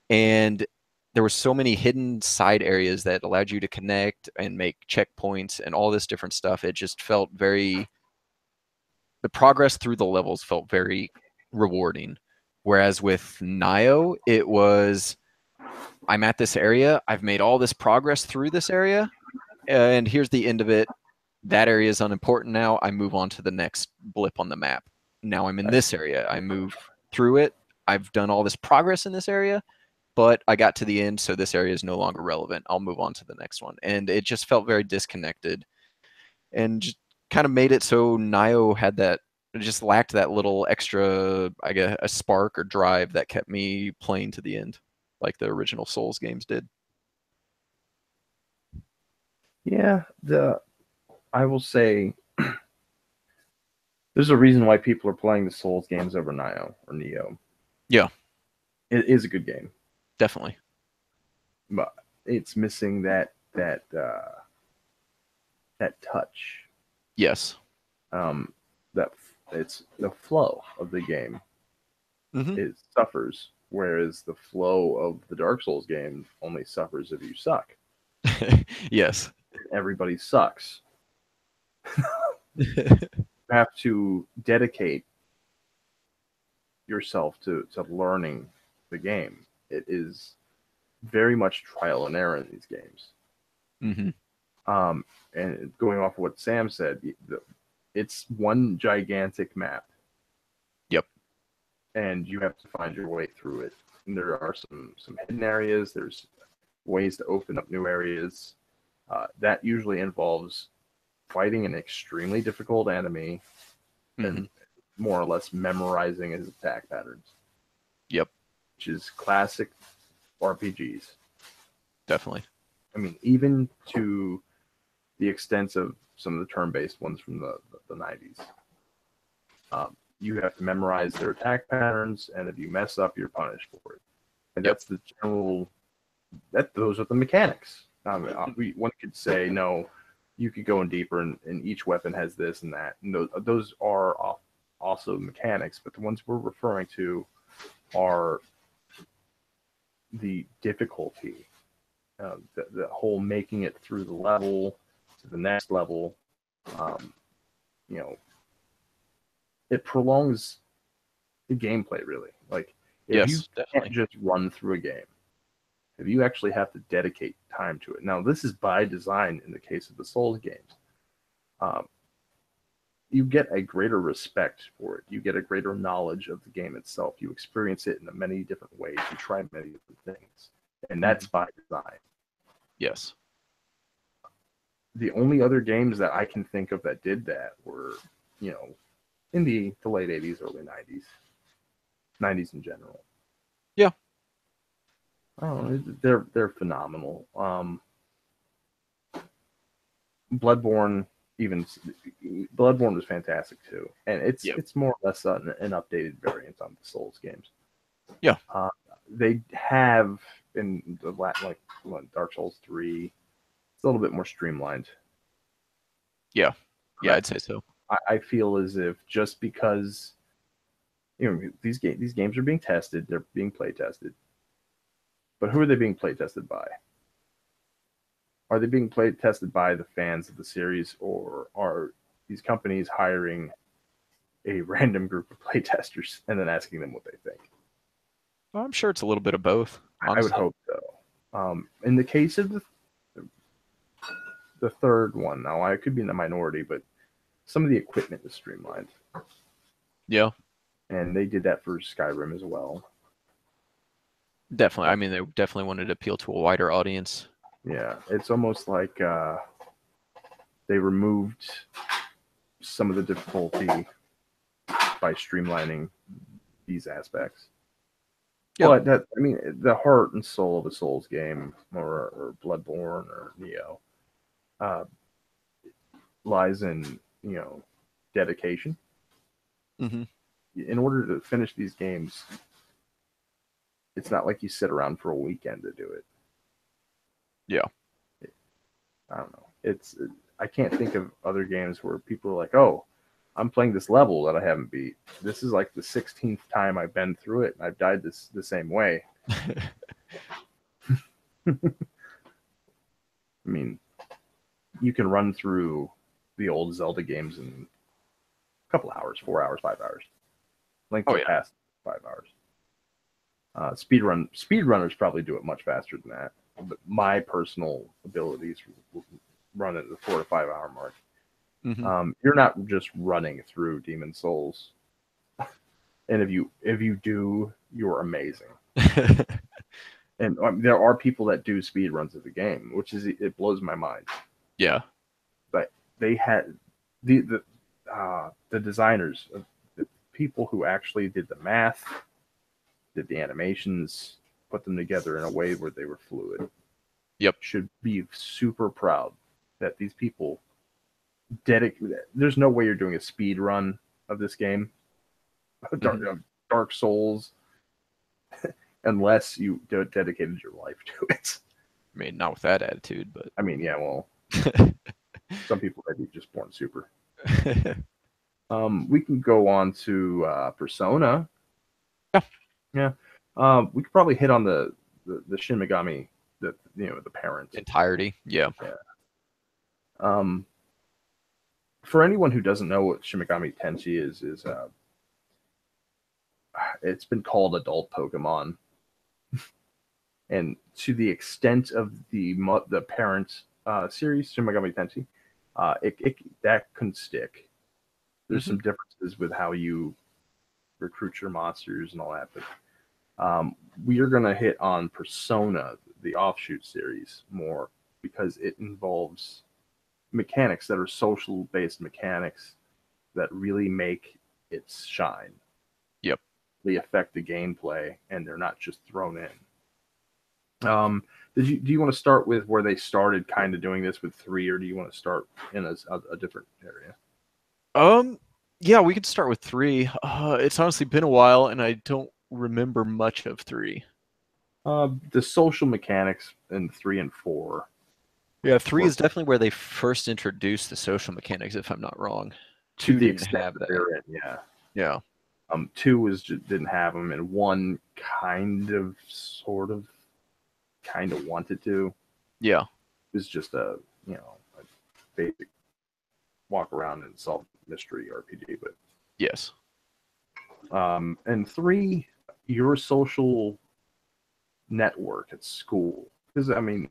and there were so many hidden side areas that allowed you to connect and make checkpoints and all this different stuff. It just felt very, the progress through the levels felt very rewarding. Whereas with Nio, it was, I'm at this area, I've made all this progress through this area, and here's the end of it. That area is unimportant now. I move on to the next blip on the map. Now I'm in this area. I move through it. I've done all this progress in this area, but I got to the end, so this area is no longer relevant. I'll move on to the next one. And it just felt very disconnected and just kind of made it so Nio had that, it just lacked that little extra, I guess, a spark or drive that kept me playing to the end, like the original Souls games did. Yeah, I will say there's a reason why people are playing the Souls games over Neo. Yeah, It is a good game, definitely. but it's missing that touch. Yes. That it's the flow of the game. Mm-hmm. It suffers, whereas the flow of the Dark Souls game only suffers if you suck. Yes. Everybody sucks. You have to dedicate yourself to learning the game. It is very much trial and error in these games. Mm-hmm. And going off of what Sam said, it's one gigantic map. Yep. And you have to find your way through it. And there are some hidden areas. There's ways to open up new areas. That usually involves fighting an extremely difficult enemy and more or less memorizing his attack patterns. Yep. Which is classic RPGs. Definitely. I mean, even to the extent of some of the turn-based ones from the 90s. You have to memorize their attack patterns, and if you mess up, you're punished for it. And that's the general. Those are the mechanics. One could say, no, you could go in deeper, and each weapon has this and that. And those are also mechanics, but the ones we're referring to are the difficulty, the whole making it through the level to the next level. It prolongs the gameplay, really. Like, if you can't just run through a game, if you actually have to dedicate time to it. Now, this is by design in the case of the Souls games. You get a greater respect for it. You get a greater knowledge of the game itself. You experience it in many different ways. You try many different things. And that's by design. Yes. The only other games that I can think of that did that were, in the late 80s, early 90s. 90s in general. Yeah. I don't know. They're phenomenal. Bloodborne was fantastic too, and it's more or less an updated variant on the Souls games. Yeah. They have in the Dark Souls 3, it's a little bit more streamlined. Yeah. Yeah, I'd say so. I feel as if just because these games are being tested, they're being play tested. But who are they being play tested by? Are they being play tested by the fans of the series, or are these companies hiring a random group of play testers and then asking them what they think? Well, I'm sure it's a little bit of both. Honestly. I would hope so. In the case of the third one, now I could be in the minority, but some of the equipment is streamlined. Yeah. And they did that for Skyrim as well. Definitely. I mean, they definitely wanted to appeal to a wider audience. Yeah, it's almost like they removed some of the difficulty by streamlining these aspects. Yep. But the heart and soul of a Souls game, or Bloodborne or Neo, lies in dedication. Mm-hmm. In order to finish these games, it's not like you sit around for a weekend to do it. Yeah. I don't know. I can't think of other games where people are like, oh, I'm playing this level that I haven't beat. This is like the 16th time I've been through it, and I've died the same way. I mean, you can run through the old Zelda games in a couple hours, 4 hours, 5 hours. Link to the Past, 5 hours. Speedrunners probably do it much faster than that. But my personal abilities will run at the 4 to 5 hour mark. Mm-hmm. You're not just running through Demon Souls, and if you do, you're amazing. And there are people that do speed runs of the game, which it blows my mind. Yeah, but they had the designers, the people who actually did the math, did the animations, put them together in a way where they were fluid. Yep. Should be super proud that these people dedicated. There's no way you're doing a speed run of this game, Dark Souls, unless you dedicated your life to it. I mean, not with that attitude, but I mean, yeah, well, some people might be just born super. We can go on to Persona. Yeah. We could probably hit on the Shin Megami, the parent entirety. Yeah. For anyone who doesn't know what Shin Megami Tensei is it's been called adult Pokemon, and to the extent of the parent series Shin Megami Tensei, that couldn't stick. There's some differences with how you recruit your monsters and all that, but we are going to hit on Persona, the offshoot series, more because it involves mechanics that are social-based mechanics that really make it shine. Yep. They affect the gameplay, and they're not just thrown in. Do you want to start with where they started kind of doing this with 3, or do you want to start in a different area? Yeah, we could start with 3. It's honestly been a while, and I don't remember much of 3. The social mechanics in 3 and 4. Yeah, 3 is definitely where they first introduced the social mechanics, if I'm not wrong. 2 didn't have that. In, yeah. Yeah. 2 didn't have them, and 1 sort of wanted to. Yeah. It was just a basic walk around and solve mystery RPG, but yes. And 3, your social network at school, because I mean,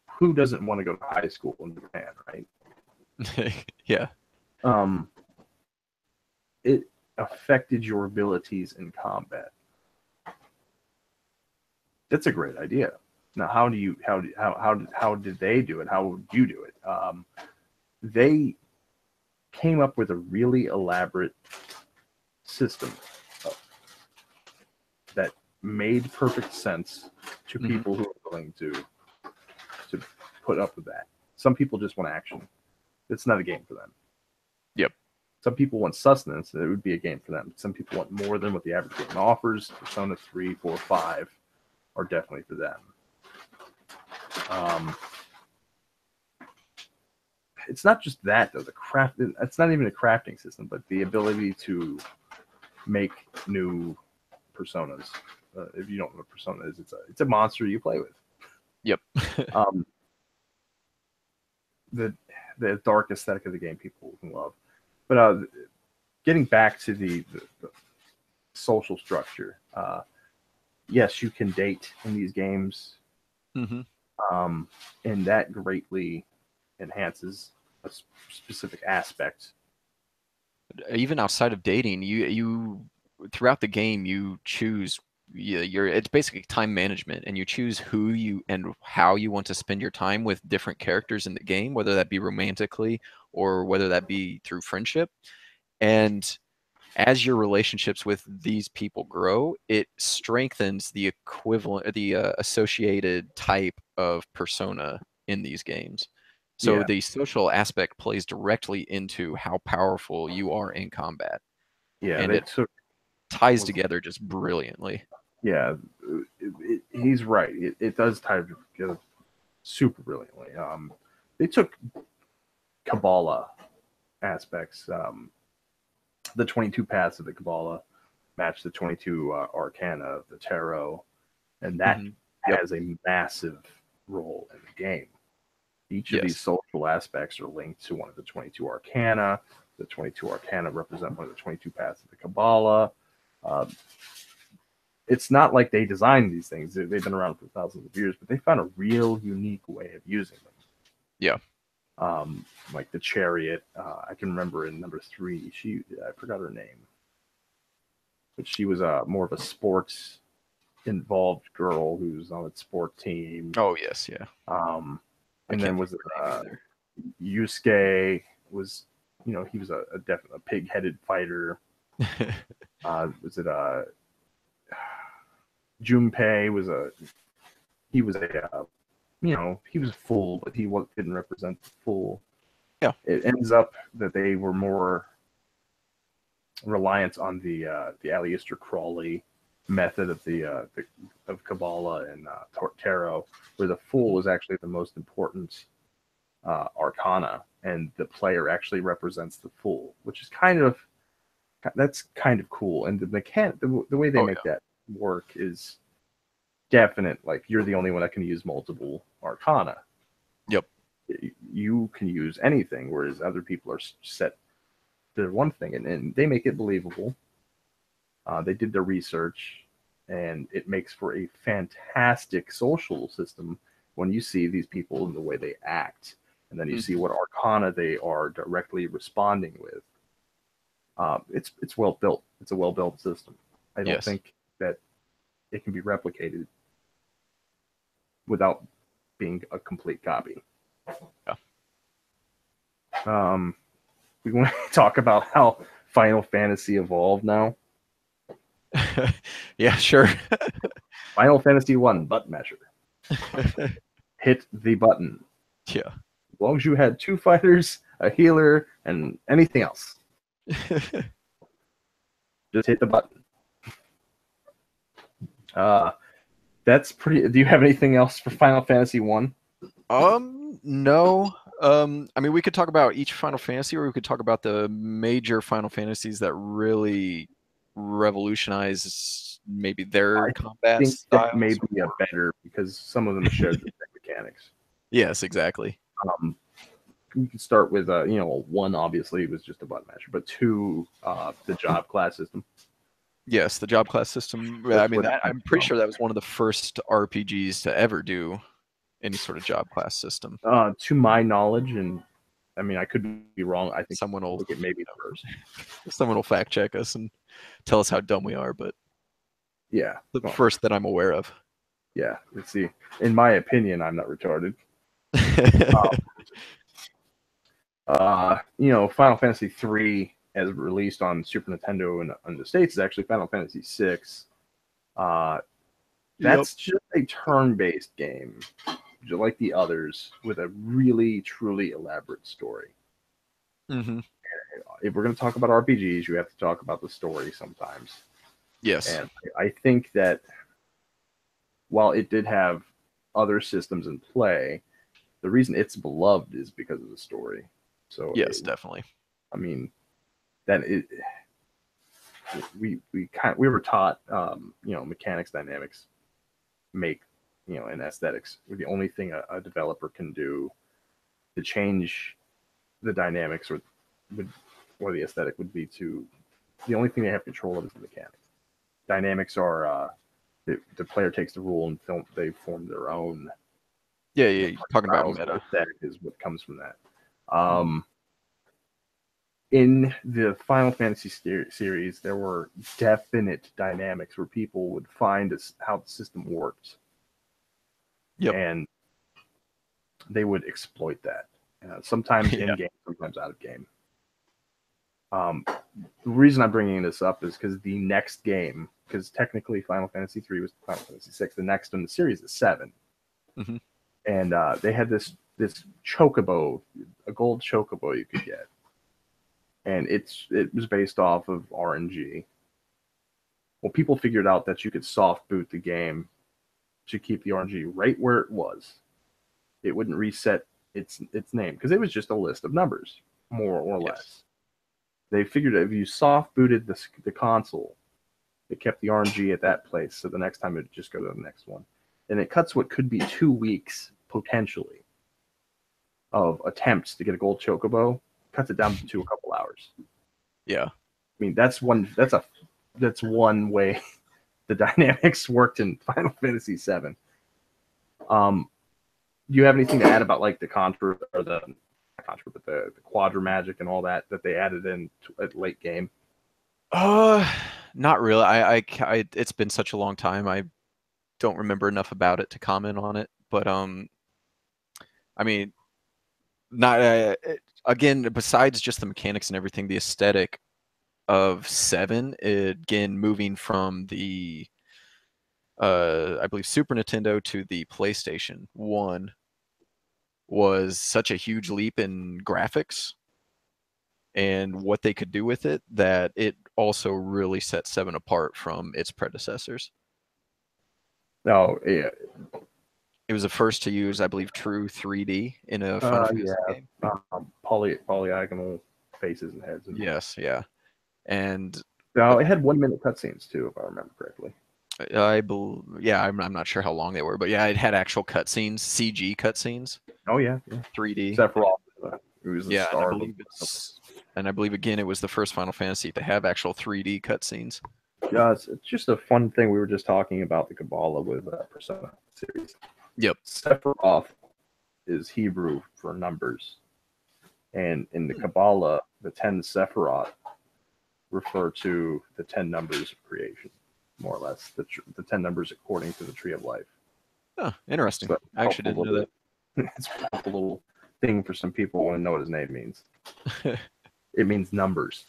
who doesn't want to go to high school in Japan, right? Yeah. It affected your abilities in combat. That's a great idea. Now, how did they do it? How would you do it? They came up with a really elaborate system that made perfect sense to people who are willing to put up with that. Some people just want action. It's not a game for them. Yep. Some people want sustenance, and it would be a game for them. Some people want more than what the average game offers. Persona 3, 4, 5 are definitely for them. It's not just that, though. It's not even a crafting system, but the ability to make new personas. If you don't know what persona is, it's a monster you play with. Yep. The dark aesthetic of the game people can love. But getting back to the social structure, yes, you can date in these games, and that greatly enhances a specific aspect. Even outside of dating, you throughout the game you choose. It's basically time management, and you choose who you and how you want to spend your time with different characters in the game, whether that be romantically or whether that be through friendship. And as your relationships with these people grow, it strengthens the equivalent, the associated type of persona in these games. So the social aspect plays directly into how powerful you are in combat. Yeah, and it ties together just brilliantly. yeah, he's right. It does tie together super brilliantly. They took Kabbalah aspects, the 22 paths of the Kabbalah match the 22 arcana of the tarot, and that Yep. has a massive role in the game. Each of Yes. these social aspects are linked to one of the 22 arcana. The 22 arcana represent one of the 22 paths of the Kabbalah. It's not like they designed these things. They've been around for thousands of years, but they found a real unique way of using them. Yeah. Like the chariot. I can remember in number 3, I forgot her name, but she was more of a sports involved girl who's on a sport team. Oh yes, yeah. And then was it Yusuke was, he was a definitely a pig-headed fighter. Was it Junpei he was a fool, but he didn't represent the fool. Yeah. It ends up that they were more reliant on the Aleister Crowley method of Kabbalah and tarot, where the fool was actually the most important arcana, and the player actually represents the fool, which is that's kind of cool. And the way they make that work is definite. Like, you're the only one that can use multiple arcana. Yep. You can use anything, whereas other people are set to one thing, and they make it believable. They did their research, and it makes for a fantastic social system when you see these people and the way they act, and then you see what arcana they are directly responding with. It's well built. It's a well built system. I don't think that it can be replicated without being a complete copy. Yeah. We want to talk about how Final Fantasy evolved now. Yeah, sure. Final Fantasy 1 button masher. Hit the button. Yeah. As long as you had 2 fighters, a healer, and anything else. Just hit the button. That's pretty. Do you have anything else for Final Fantasy 1? No. I mean, we could talk about each Final Fantasy, or we could talk about the major Final Fantasies that really revolutionize maybe their combat I think styles. that may be a better, because some of them share the mechanics. Yes, exactly. We can start with 1 obviously was just a button masher, but 2, the job class system. Yes, the job class system. I mean, I'm pretty sure that was one of the first RPGs to ever do any sort of job class system. To my knowledge, and I mean, I could be wrong. I think someone will look at maybe first. Someone will fact check us and tell us how dumb we are, but yeah, the first that I'm aware of. Yeah, let's see. In my opinion, I'm not retarded. Final Fantasy 3, as released on Super Nintendo and in the States, is actually Final Fantasy 6. That's just a turn-based game, like the others, with a really, truly elaborate story. Mm-hmm. If we're going to talk about RPGs, you have to talk about the story sometimes. Yes. And I think that while it did have other systems in play, the reason it's beloved is because of the story. So yes, definitely. I mean, we were taught, mechanics, dynamics, and aesthetics were the only thing a developer can do to change the dynamics or the aesthetic would be to. The only thing they have control of is the mechanics. Dynamics are the player takes the rule and they form their own. Yeah, you're talking about meta. Aesthetic is what comes from that. In the Final Fantasy series, there were definite dynamics where people would find how the system worked. Yep. And they would exploit that. Sometimes in game, sometimes out of game. The reason I'm bringing this up is because the next game, because technically Final Fantasy 3 was Final Fantasy 6, the next in the series is 7. Mm-hmm. And they had this chocobo, a gold chocobo you could get. And it was based off of RNG. Well, people figured out that you could soft boot the game to keep the RNG right where it was. It wouldn't reset its name because it was just a list of numbers, more or less. They figured that if you soft booted the console, it kept the RNG at that place. So the next time it would just go to the next one. And it cuts what could be 2 weeks potentially of attempts to get a gold chocobo, cuts it down to a couple hours. Yeah. I mean, that's one way the dynamics worked in Final Fantasy VII. Do you have anything to add about like the contra or the quadra magic and all that they added in at late game? Not really. I it's been such a long time. I don't remember enough about it to comment on it. But I mean, not again. Besides just the mechanics and everything, the aesthetic of 7, again, moving from the I believe Super Nintendo to the PlayStation 1 was such a huge leap in graphics and what they could do with it that it also really set 7 apart from its predecessors. Oh, yeah. It was the first to use, I believe, true 3D in a Final Fantasy game. Polygonal faces and heads. And yes, yeah. And it had 1 minute cutscenes too, if I remember correctly. I'm not sure how long they were, but yeah, it had actual cutscenes, CG cutscenes. Oh yeah. 3D. Sephiroth. It was the star. And I believe again it was the first Final Fantasy to have actual 3D cutscenes. Yeah, it's just a fun thing. We were just talking about the Kabbalah with Persona series. Yep. Sephiroth is Hebrew for numbers, and in the Kabbalah, the 10 Sephiroth refer to the 10 numbers of creation, more or less, the 10 numbers according to the Tree of Life. Oh, interesting. So I actually didn't know that. It's a little thing for some people who want to know what his name means. It means numbers.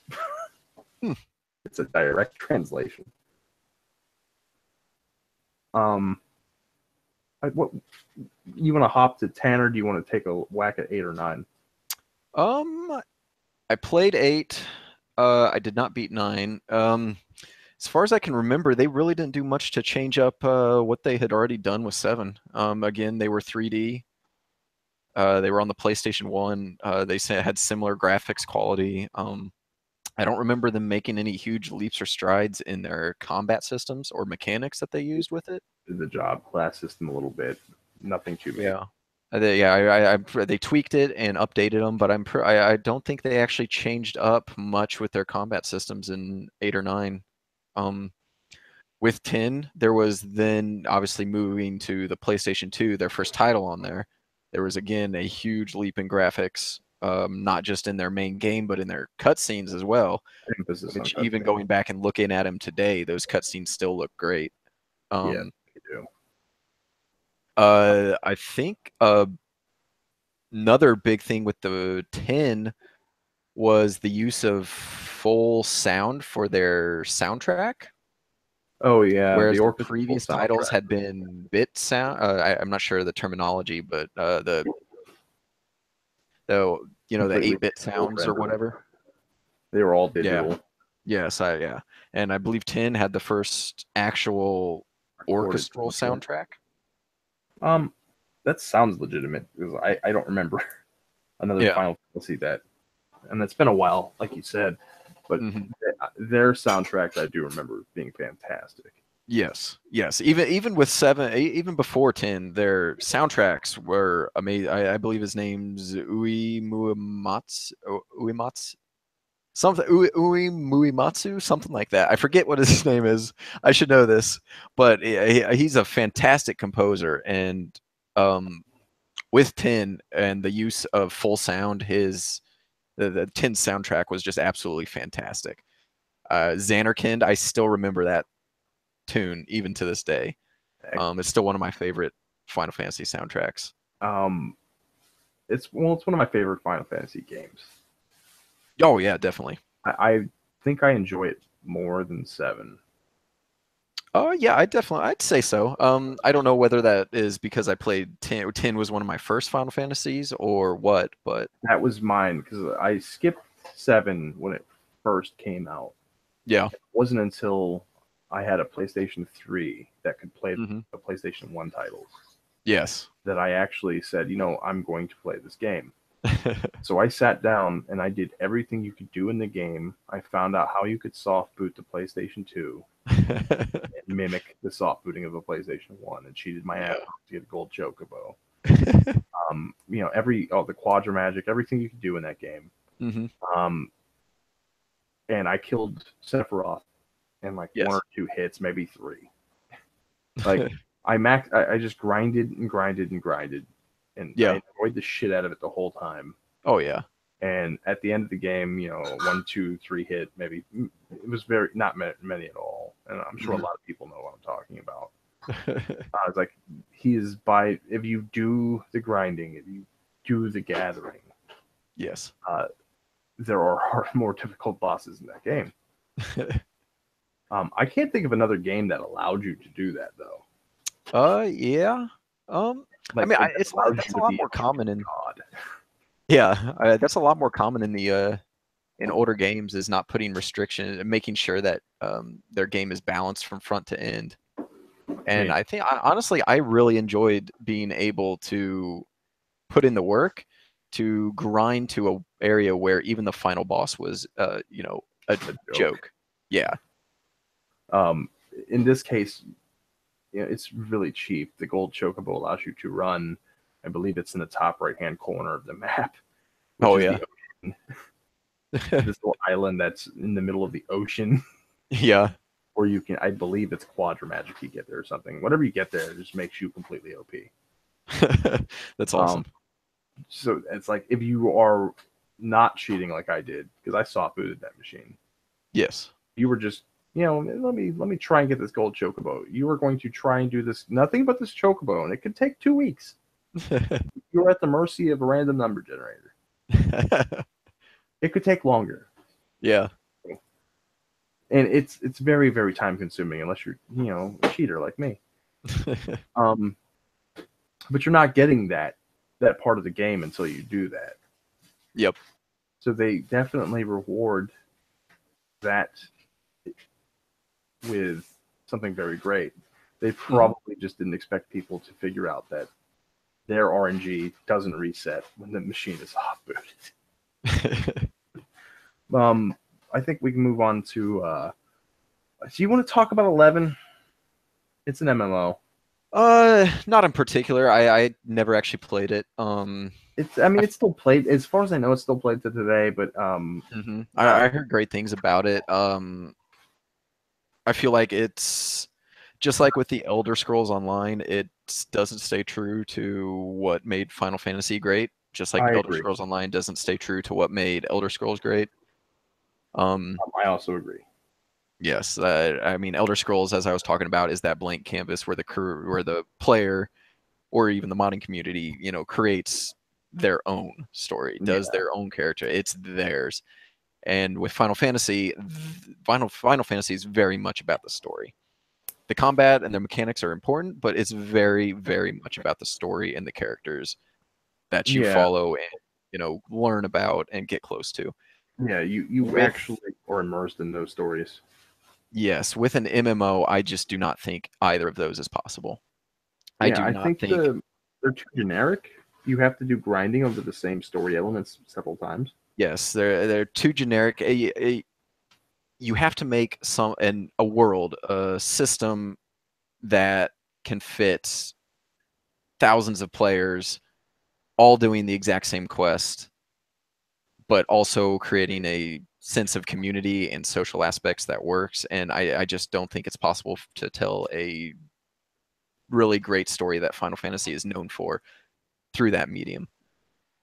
It's a direct translation. What you want to hop to 10, or do you want to take a whack at 8 or 9? I played 8. I did not beat 9. As far as I can remember, they really didn't do much to change up what they had already done with 7. Again, they were 3D. They were on the PlayStation 1. They had similar graphics quality. I don't remember them making any huge leaps or strides in their combat systems or mechanics that they used with it. The job class system a little bit, nothing too big. They tweaked it and updated them, but I don't think they actually changed up much with their combat systems in 8 or 9. With 10, there was then obviously moving to the PlayStation 2, their first title on there. There was again a huge leap in graphics, not just in their main game, but in their cutscenes as well. Which even going back and looking at them today, those cutscenes still look great. Yeah, they do. I think another big thing with the 10 was the use of full sound for their soundtrack. Oh yeah, whereas the previous titles had been bit sound. I'm not sure of the terminology, but the 8-bit sounds or whatever. They were all digital. Yeah. Yes, and I believe 10 had the first actual orchestral soundtrack. That sounds legitimate because I don't remember another Final Fantasy that, and it's been a while, like you said, but their soundtracks I do remember being fantastic. Yes. Even with 7, even before 10, their soundtracks were amazing. I believe his name's Uematsu, something like that. I forget what his name is. I should know this, but he's a fantastic composer, and with 10 and the use of full sound, the 10 soundtrack was just absolutely fantastic. Xanarkand, I still remember that tune even to this day. It's still one of my favorite Final Fantasy soundtracks. It's one of my favorite Final Fantasy games. Oh yeah, definitely. I think I enjoy it more than 7. Oh yeah, I'd say so. I don't know whether that is because I played 10. 10 was one of my first Final Fantasies or what, but that was mine because I skipped 7 when it first came out. Yeah, it wasn't until I had a PlayStation 3 that could play Mm-hmm. the PlayStation 1 titles. Yes. That I actually said, I'm going to play this game. So I sat down and I did everything you could do in the game. I found out how you could soft boot the PlayStation 2 and mimic the soft booting of a PlayStation 1, and cheated my ass off to get a gold chocobo. The Quadra Magic, everything you could do in that game. Mm-hmm. And I killed Sephiroth in like Yes. 1 or 2 hits, maybe 3. Like I just grinded and grinded and grinded, and Yeah. I enjoyed the shit out of it the whole time. Oh yeah. And at the end of the game, 1, 2, 3 hit, maybe it was very not many at all. And I'm sure a lot of people know what I'm talking about. It's like if you do the grinding, if you do the gathering, Yes. there are more difficult bosses in that game. I can't think of another game that allowed you to do that though. Yeah. Like, that's a lot more common in. God. Yeah, that's a lot more common in the in older games, is not putting restriction and making sure that their game is balanced from front to end. And I think honestly, I really enjoyed being able to put in the work to grind to a area where even the final boss was, a joke. Yeah. In this case, it's really cheap. The gold chocobo allows you to run. I believe it's in the top right-hand corner of the map. Oh yeah. This little island that's in the middle of the ocean. Yeah. Or you can, I believe it's Quadra Magic you get there or something. Whatever you get there, it just makes you completely OP. That's awesome. So it's like, if you are not cheating like I did, because I soft booted that machine. Yes. You were just, let me try and get this gold chocobo. You were going to try and do this, nothing but this chocobo, and it could take 2 weeks. You're at the mercy of a random number generator. It could take longer. Yeah. And it's very, very time consuming unless you're, a cheater like me. But you're not getting that part of the game until you do that. Yep. So they definitely reward that with something very great. They probably just didn't expect people to figure out that their RNG doesn't reset when the machine is hot booted. I think we can move on to. Do you want to talk about 11? It's an MMO. Not in particular. I never actually played it. It's still played. As far as I know, it's still played to today. But I heard great things about it. I feel like it's just like with the Elder Scrolls Online. It doesn't stay true to what made Final Fantasy great. Just like Elder Scrolls Online doesn't stay true to what made Elder Scrolls great. I also agree. Yes, Elder Scrolls, as I was talking about, is that blank canvas where the player, or even the modding community, creates their own story, does their own character. It's theirs. And with Final Fantasy, Final Fantasy is very much about the story. The combat and the mechanics are important, but it's very, very much about the story and the characters that you follow and learn about and get close to. Yeah, you actually are immersed in those stories. Yes, with an MMO, I just do not think either of those is possible. I think they're too generic. You have to do grinding over the same story elements several times. Yes, they're too generic. You have to make a world, a system that can fit thousands of players, all doing the exact same quest, but also creating a sense of community and social aspects that works. And I just don't think it's possible to tell a really great story that Final Fantasy is known for through that medium.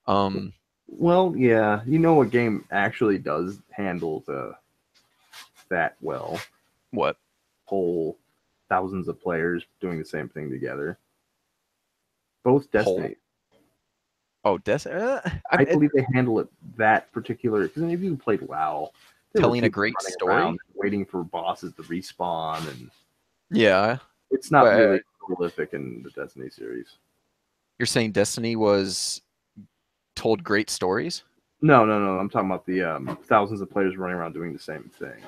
Well, yeah, what game actually does handle that well? What? Whole thousands of players doing the same thing together. Both Destiny. Oh, Destiny. I believe they handle it that particular, because if you played WoW, telling a great story, waiting for bosses to respawn, and it's not really prolific in the Destiny series. You're saying Destiny was told great stories? No. I'm talking about the thousands of players running around doing the same thing.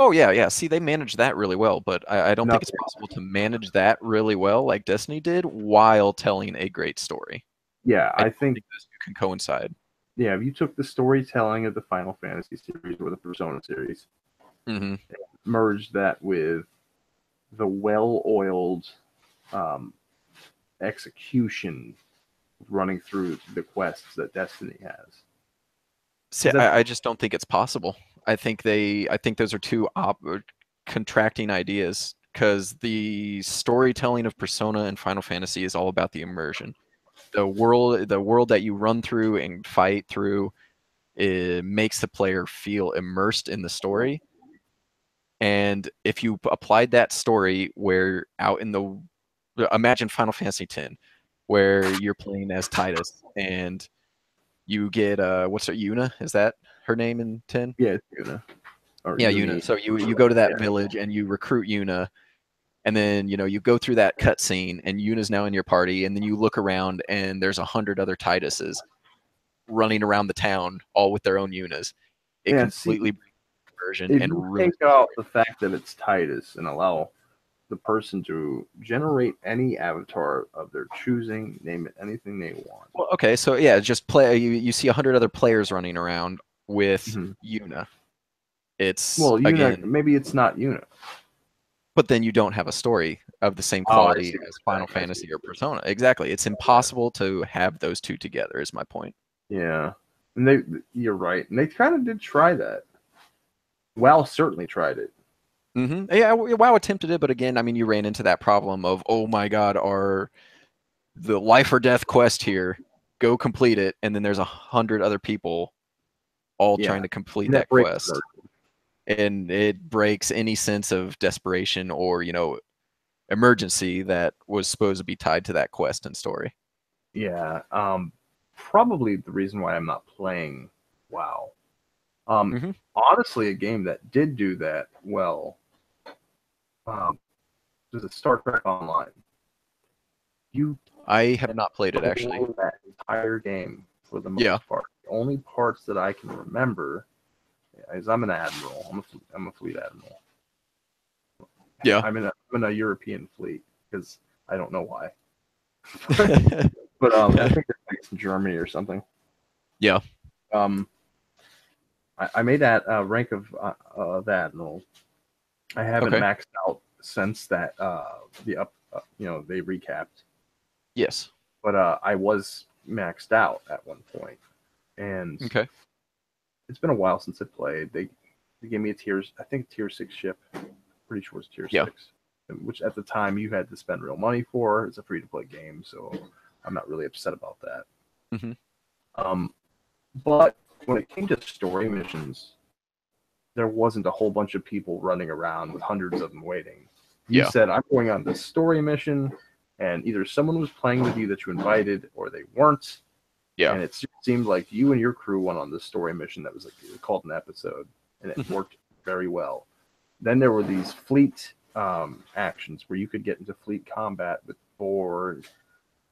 Oh yeah, yeah. See, they managed that really well, but I don't think it's Nothing. possible to manage that really well like Destiny did while telling a great story. Yeah, I I don't think think those two can coincide. yeah, if you took the storytelling of the Final Fantasy series or the Persona series, Hmm. merged that with the well-oiled um, execution running through the quests that Destiny has. See, Because that's I just don't think it's possible. I think those are two contracting ideas because the storytelling of Persona and Final Fantasy is all about the immersion. The world that you run through and fight through, it makes the player feel immersed in the story. And if you applied that story where out in the imagine Final Fantasy X, where you're playing as Titus and you get what's her Yuna? Is that her name in 10? yeah, it's Yuna or Yeah, Yuna. Uni. So you go to that Yeah, village and you recruit Yuna, and then you go through that cutscene, and Yuna's now in your party, and then you look around and there's 100 other Tituses running around the town, all with their own Yunas. It yeah. See, completely breaks the immersion if and you ruins take the out story. the fact that it's Titus and allow the person to generate any avatar of their choosing, name it anything they want. Well, okay, so yeah, just play. You see 100 other players running around with Mm-hmm. Yuna. It's Well, Yuna, again, maybe it's not Yuna. but then you don't have a story of the same Oh, I quality see what as you're Final saying. I see. Fantasy or Persona. Exactly. It's impossible to have those two together, is my point. Yeah, and you're right, and they kind of did try that. WoW certainly tried it. Yeah, WoW attempted it, but again, I mean, you ran into that problem of, oh my God, are the life or death quest here? Go complete it, and then there's 100 other people all Yeah, trying to complete and that that breaks quest, immersion. and it breaks any sense of desperation or emergency that was supposed to be tied to that quest and story. Yeah, probably the reason why I'm not playing WoW. Um, Hmm. honestly, a game that did do that well um, was a Star Trek Online. You I have not played it actually. know that entire game for the Yeah, most part. The only parts that I can remember is I'm an admiral. I'm a fleet admiral. yeah. I'm in a European fleet because I don't know why. But I think it's based in Germany or something. Yeah. Um, I made that rank of admiral. I haven't Okay. maxed out since that they recapped, Yes. but I was maxed out at one point, and Okay. it's been a while since I played. They gave me I think tier 6 ship. Pretty sure it's tier Yeah. 6, which at the time you had to spend real money for. It's a free to play game, so I'm not really upset about that. Hmm. Um, but when it came to story missions, there wasn't a whole bunch of people running around with hundreds of them waiting. You Yeah. said, I'm going on this story mission, and either someone was playing with you that you invited or they weren't. Yeah. And it seemed like you and your crew went on this story mission that was called an episode, and it worked very well. Then there were these fleet actions where you could get into fleet combat with Borg,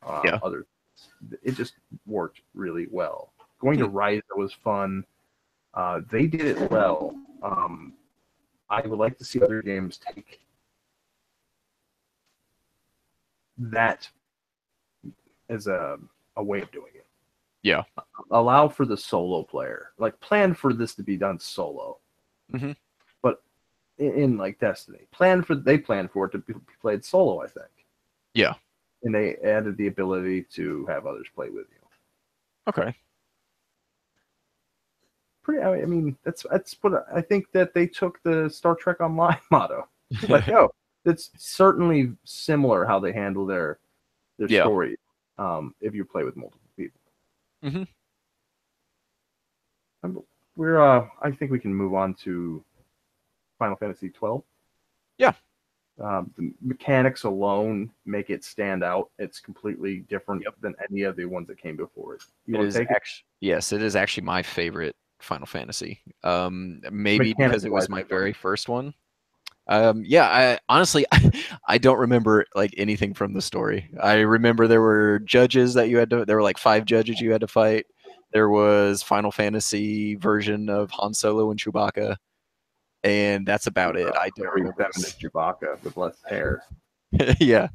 Yeah. other. It just worked really well. Going to Hmm. Ryza was fun. They did it well. I would like to see other games take that as a way of doing it. Yeah. Allow for the solo player. Like plan for this to be done solo. Hmm. But in like Destiny, they planned for it to be played solo, I think. Yeah. And they added the ability to have others play with you. Okay. I mean, that's what I think that they took the Star Trek Online motto. Like, oh, it's certainly similar how they handle their Yeah. story. If you play with multiple people, Hmm. I think we can move on to Final Fantasy 12. Yeah. The mechanics alone make it stand out. It's completely different Yep. than any of the ones that came before it. You It want to is take it? actually yes, it is actually my favorite Final Fantasy. Maybe because Mechanics it wise, was my very first one. Yeah, I honestly I don't remember like anything from the story. I remember there were judges that there were like 5 judges you had to fight. There was Final Fantasy version of Han Solo and Chewbacca. and that's about it. I don't Very remember. feminine Chewbacca with less hair. Yeah,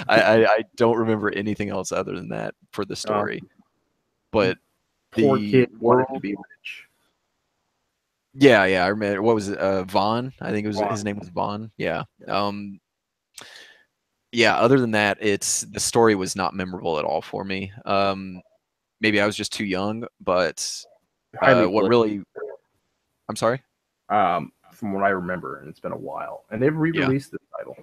I don't remember anything else other than that for the story. But Poor the kid wanted to world, be rich. yeah, I remember. What was it? Vaughn, I think it was. Vaughn. His name was Vaughn. Yeah. Yeah. Yeah. Other than that, the story was not memorable at all for me. Maybe I was just too young, but Highly what political. really? I'm sorry. From what I remember, and it's been a while. And they've Yeah. re-released this title.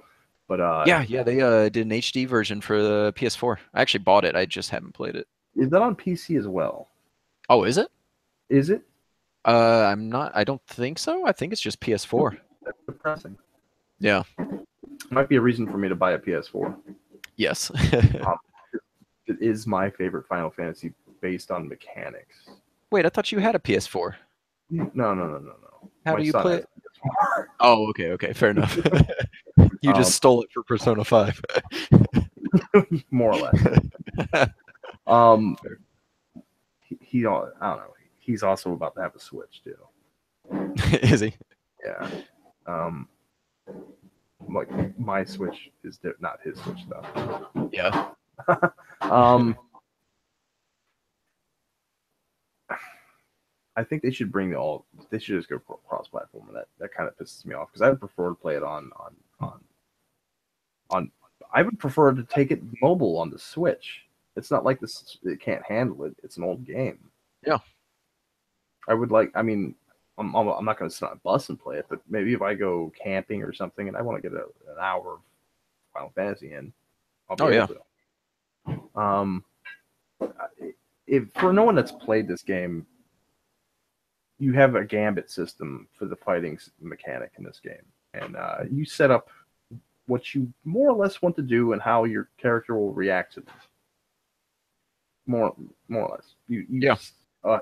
But Yeah, they did an HD version for the PS4. I actually bought it. I just haven't played it. is that on PC as well? Oh, is it? Is it? I'm not. I don't think so. I think it's just PS4. That's depressing. Yeah. Might be a reason for me to buy a PS4. Yes. Um, it is my favorite Final Fantasy based on mechanics. Wait, I thought you had a PS4. No. How My do you son play has it? a PS4. Oh, okay, fair enough. You just stole it for Persona 5. More or less. He I don't know. He's also about to have a Switch too. Is he? Yeah. Like my Switch is not his Switch though. Yeah. I think they should bring they should just go cross-platform, and that kind of pisses me off because I would prefer to play it on. I would prefer to take it mobile on the Switch. It's not like this; it can't handle it. It's an old game. Yeah. I would like. I mean, I'm not going to sit on a bus and play it, but maybe if I go camping or something and I want to get an hour of Final Fantasy in, I'll be able to. If for no one that's played this game, you have a gambit system for the fighting mechanic in this game, and you set up what you more or less want to do and how your character will react to them. More or less.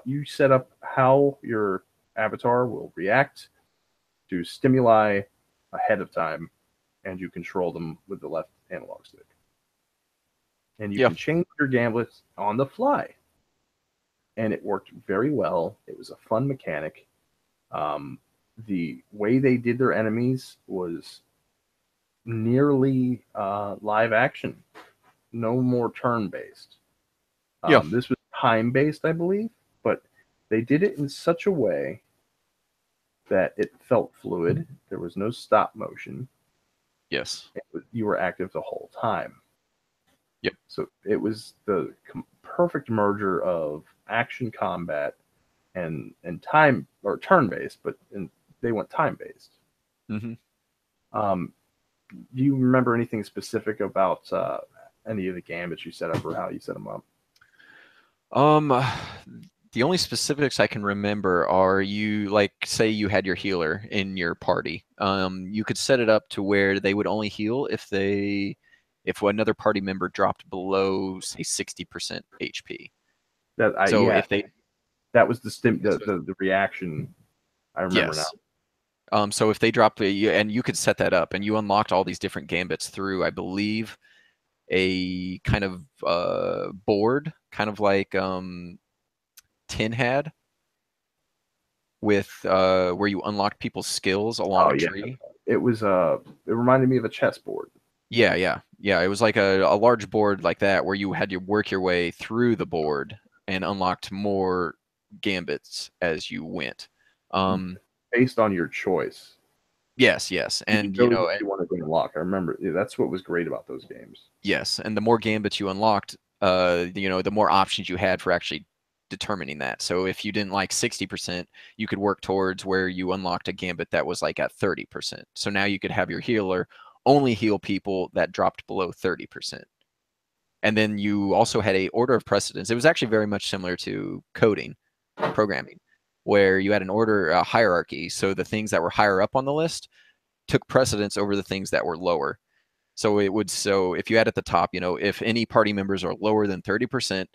You set up how your avatar will react to stimuli ahead of time, and you control them with the left analog stick. And you can change your gambits on the fly. And it worked very well. It was a fun mechanic. The way they did their enemies was nearly live action. No more turn-based. This was time-based, I believe, but they did it in such a way that it felt fluid. There was no stop motion. Yes. You were active the whole time. Yep. So it was the perfect merger of action combat and time or turn-based, but they went time-based. Mm-hmm. Do you remember anything specific about any of the gambits you set up or how you set them up? The only specifics I can remember are you, like, say you had your healer in your party. You could set it up to where they would only heal if another party member dropped below, say, 60% HP. That was the reaction. I remember now. So if they dropped and you could set that up, and you unlocked all these different gambits through, I believe, a kind of board, kind of like Tin had, with where you unlocked people's skills along a tree. It reminded me of a chessboard. Yeah. It was like a large board like that where you had to work your way through the board and unlocked more gambits as you went. Based on your choice. Yes, and you wanted to unlock. I remember that's what was great about those games. Yes, and the more gambits you unlocked, the more options you had for actually determining that. So if you didn't like 60%, you could work towards where you unlocked a gambit that was like at 30%. So now you could have your healer only heal people that dropped below 30%. And then you also had a order of precedence. It was actually very much similar to programming, where you had a hierarchy. So the things that were higher up on the list took precedence over the things that were lower. So if you had at the top, if any party members are lower than 30%,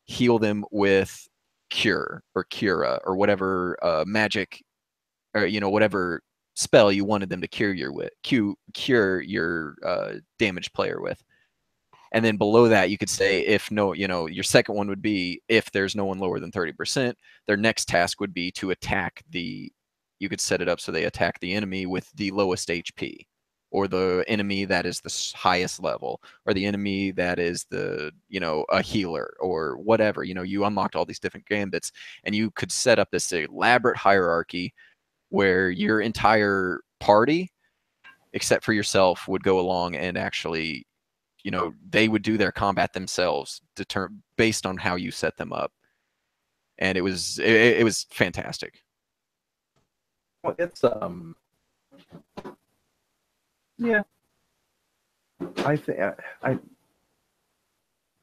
heal them with cure or cura or whatever magic or whatever spell you wanted them to cure your damaged player with. And then below that, you could say your second one would be if there's no one lower than 30%, their next task would be to attack the you could set it up so they attack the enemy with the lowest HP, or the enemy that is the highest level, or the enemy that is the, a healer or whatever. You unlocked all these different gambits, and you could set up this elaborate hierarchy where your entire party, except for yourself, would go along and actually, they would do their combat themselves, based on how you set them up. And it was fantastic. Well, it's yeah. I think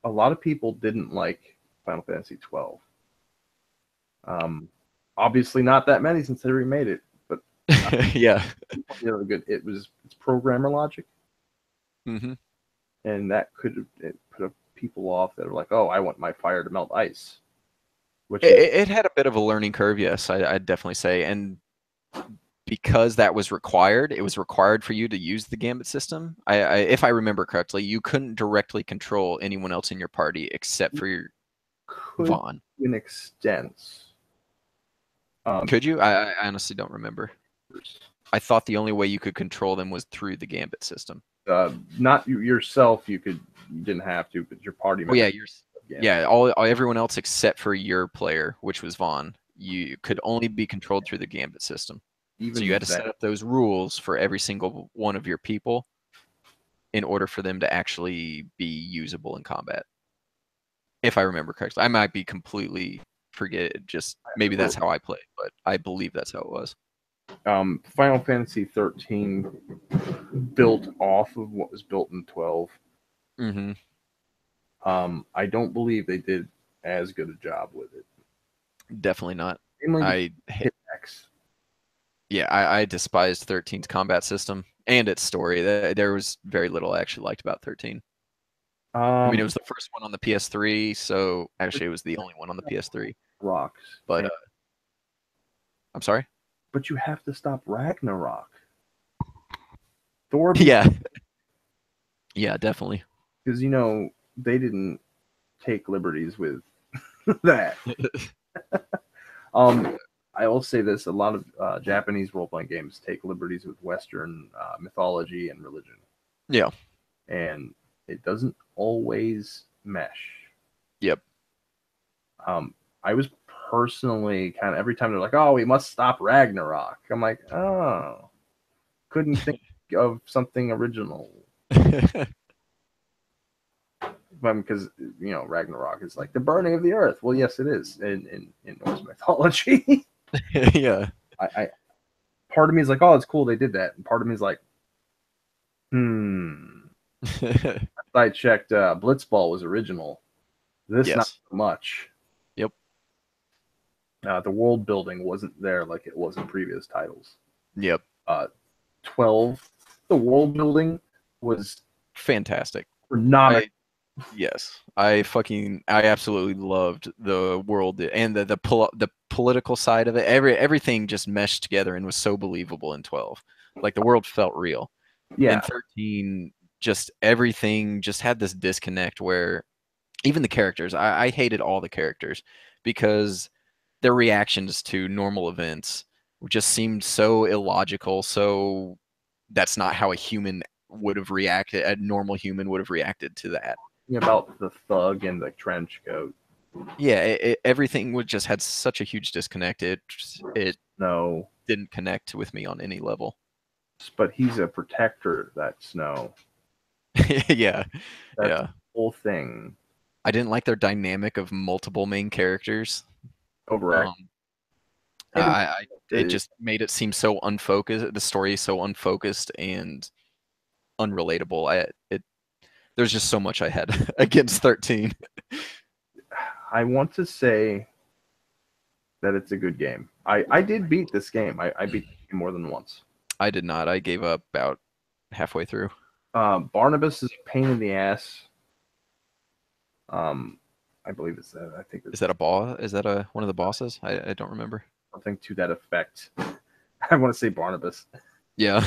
a lot of people didn't like Final Fantasy 12. Obviously not that many since they remade it, but yeah, good. It's programmer logic, mm-hmm. and that could put people off that are like, oh, I want my fire to melt ice. Which it had a bit of a learning curve, yes, I'd definitely say, and because that was required, it was required for you to use the gambit system. If I remember correctly, you couldn't directly control anyone else in your party except for your Vaughn. To an extent. Could you? I honestly don't remember. I thought the only way you could control them was through the gambit system. Not yourself. You didn't have to, but your party members. Everyone else except for your player, which was Vaughn, you could only be controlled through the gambit system. So you had to set up those rules for every single one of your people in order for them to actually be usable in combat. If I remember correctly. I might be completely just maybe that's how I played, but I believe that's how it was. Final Fantasy 13 built off of what was built in 12. Mm-hmm. I don't believe they did as good a job with it. Definitely not. I hit X. Yeah, I despised 13's combat system and its story. There was very little I actually liked about 13. I mean, it was the first one on the PS3, so actually it was the only one on the PS3. Rocks. But I'm sorry? But you have to stop Ragnarok. Thor. Yeah. Yeah, definitely. Because, they didn't take liberties with that. I will say this: a lot of Japanese role-playing games take liberties with Western mythology and religion. Yeah, and it doesn't always mesh. Yep. I was personally kind of every time they're like, "Oh, we must stop Ragnarok." I'm like, "Oh, couldn't think of something original." Because Ragnarok is like the burning of the earth. Well, yes, it is in Norse mythology. Yeah. I part of me is like, oh, it's cool they did that, and part of me is like, I checked. Blitzball was original. This not so much. Yep. The world building wasn't there like it was in previous titles. Yep. 12, the world building was fantastic. Yes, I absolutely loved the world and the political side of it. Everything just meshed together and was so believable in 12. Like the world felt real. Yeah. In 13, just everything just had this disconnect where even the characters, I hated all the characters because their reactions to normal events just seemed so illogical. So that's not how a human would have reacted. A normal human would have reacted to that. About the thug and the trench coat. Yeah, everything would just had such a huge disconnect. It didn't connect with me on any level. But he's a protector, that Snow. Yeah, that's the whole thing. I didn't like their dynamic of multiple main characters. It just made it seem so unfocused. The story is so unfocused and unrelatable. There's just so much I had against 13. I want to say that it's a good game. I did beat this game. I beat it more than once. I did not. I gave up about halfway through. Barnabas is a pain in the ass. I believe it's that. I think is that a boss? Is that one of the bosses? I don't remember. Something to that effect. I want to say Barnabas. Yeah.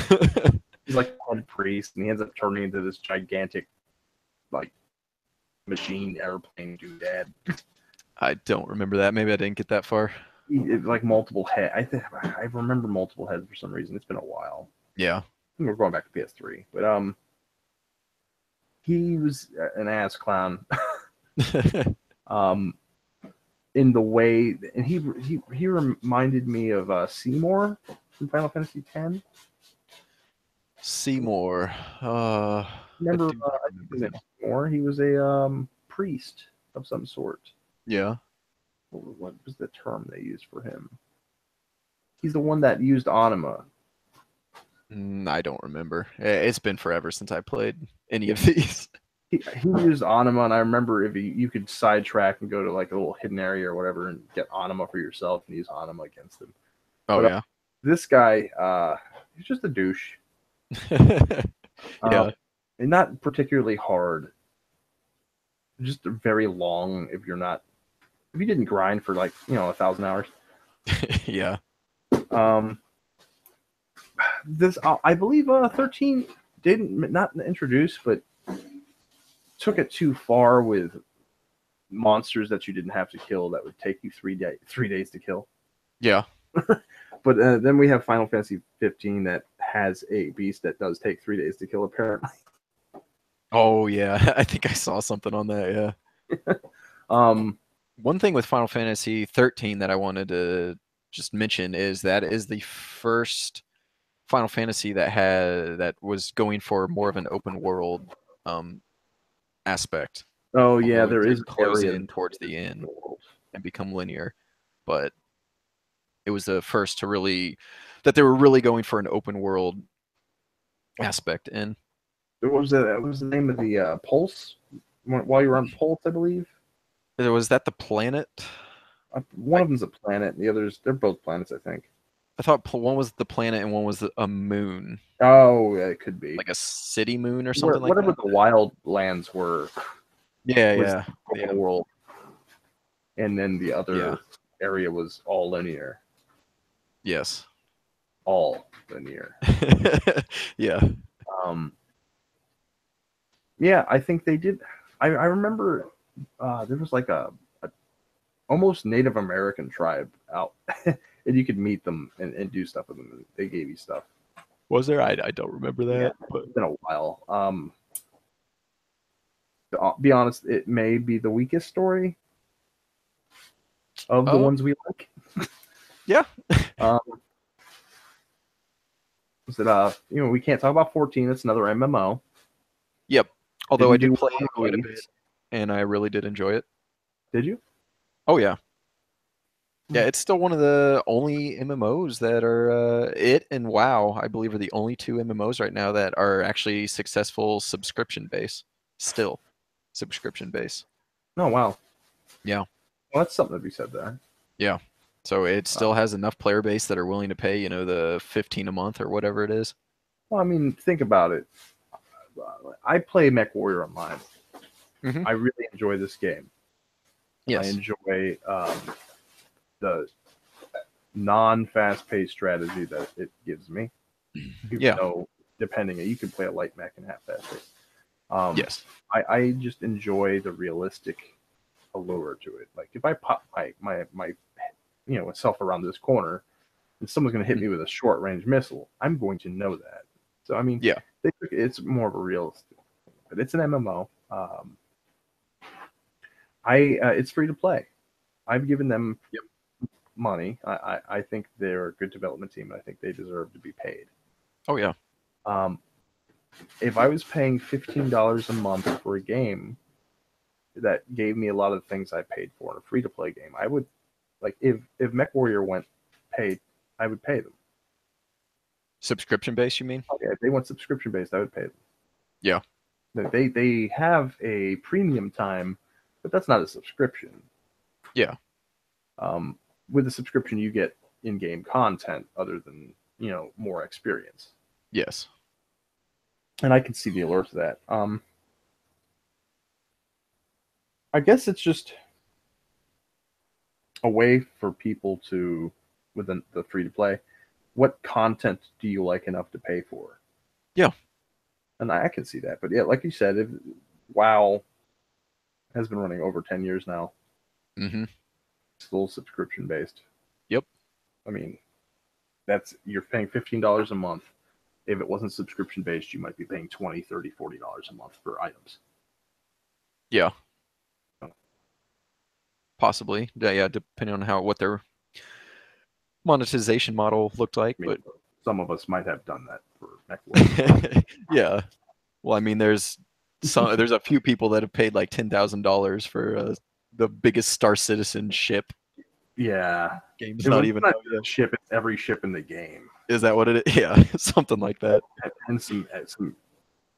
He's like a priest, and he ends up turning into this gigantic, machine airplane doodad. I don't remember that. Maybe I didn't get that far. like multiple head. I remember multiple heads for some reason. It's been a while. Yeah. I think we're going back to PS3, but he was an ass clown. um, in the way, and he reminded me of Seymour from Final Fantasy X. Seymour. Remember, I do not I think remember his name him. was Seymour. He was a priest of some sort. Yeah. What was the term they used for him? He's the one that used anima. I don't remember. It's been forever since I played any of these. He used anima, and I remember if you could sidetrack and go to like a little hidden area or whatever and get anima for yourself and use anima against him. Oh, But yeah. this guy, he's just a douche. Yeah. And not particularly hard. Just very if you didn't grind for like 1,000 hours. Yeah. This I believe 13 didn't not introduce, but took it too far with monsters that you didn't have to kill that would take you 3 days to kill. Yeah. But then we have Final Fantasy 15 that has a beast that does take 3 days to kill, apparently. Oh, yeah. I think I saw something on that. Yeah. One thing with Final Fantasy 13 that I wanted to just mention is that is the first Final Fantasy that was going for more of an open world aspect. Oh yeah, Although it there did is close areas in towards the end and become linear, but it was the first to really that they were really going for an open world aspect in. What was the name of the Pulse? While you were on Pulse, I believe. Was that the planet? One of them's a planet, and the others they're both planets, I think. I thought one was the planet and one was a moon, Oh, yeah, it could be like a city moon or something like whatever that. the wild lands were. Yeah, Was yeah, open yeah, world, and then the other yeah. area was all linear. Yes. All linear. Yeah. Yeah, I think they did. I remember there was like a almost Native American tribe out, and you could meet them and do stuff with them. And they gave you stuff. Was there? I don't remember that. Yeah, But it's been a while. To be honest, it may be the weakest story of the ones we like. Yeah. Is that we can't talk about 14. It's another MMO. Yep. Although I did play it quite a bit, and I really did enjoy it. Did you? Oh yeah. Yeah, it's still one of the only MMOs that are it and WoW, I believe, are the only two MMOs right now that are actually successful subscription base. Still, subscription base. Oh wow. Yeah. Well, that's something to be said there. Yeah. So it still has enough player base that are willing to pay, the 15 a month or whatever it is. Well, I mean, think about it. I play MechWarrior Online. Mm-hmm. I really enjoy this game. Yes. I enjoy the non-fast-paced strategy that it gives me. Yeah. Depending, you can play a light mech and have fast-paced. Yes. I just enjoy the realistic allure to it. Like if I pop my myself around this corner, and someone's going to hit me with a short-range missile, I'm going to know that. So I mean, yeah, it's more of a realistic, but it's an MMO. It's free to play. I've given them money. I think they're a good development team. I think they deserve to be paid. Oh yeah. If I was paying $15 a month for a game that gave me a lot of the things I paid for in a free to play game, I would like if MechWarrior went paid, I would pay them. Subscription based, you mean? Okay, if they went subscription based, I would pay them. Yeah. They have a premium time, but that's not a subscription. Yeah. With a subscription, you get in-game content other than more experience. Yes. And I can see the allure to that. I guess it's just a way for people to, with the free-to-play, what content do you like enough to pay for? Yeah. And I can see that. But yeah, like you said, if WoW has been running over 10 years now. Mm-hmm. Still subscription-based. I mean, you're paying $15 a month. If it wasn't subscription based, you might be paying $20, $30, $40 a month for items. Yeah. Possibly. Yeah, depending on what their monetization model looked like. I mean, But some of us might have done that for MechWarrior. yeah. Well, I mean, there's a few people that have paid like $10,000 for the biggest Star Citizen ship. Yeah. Game's not even not ship, it's every ship in the game. Is that what it is? Yeah, something like that. And some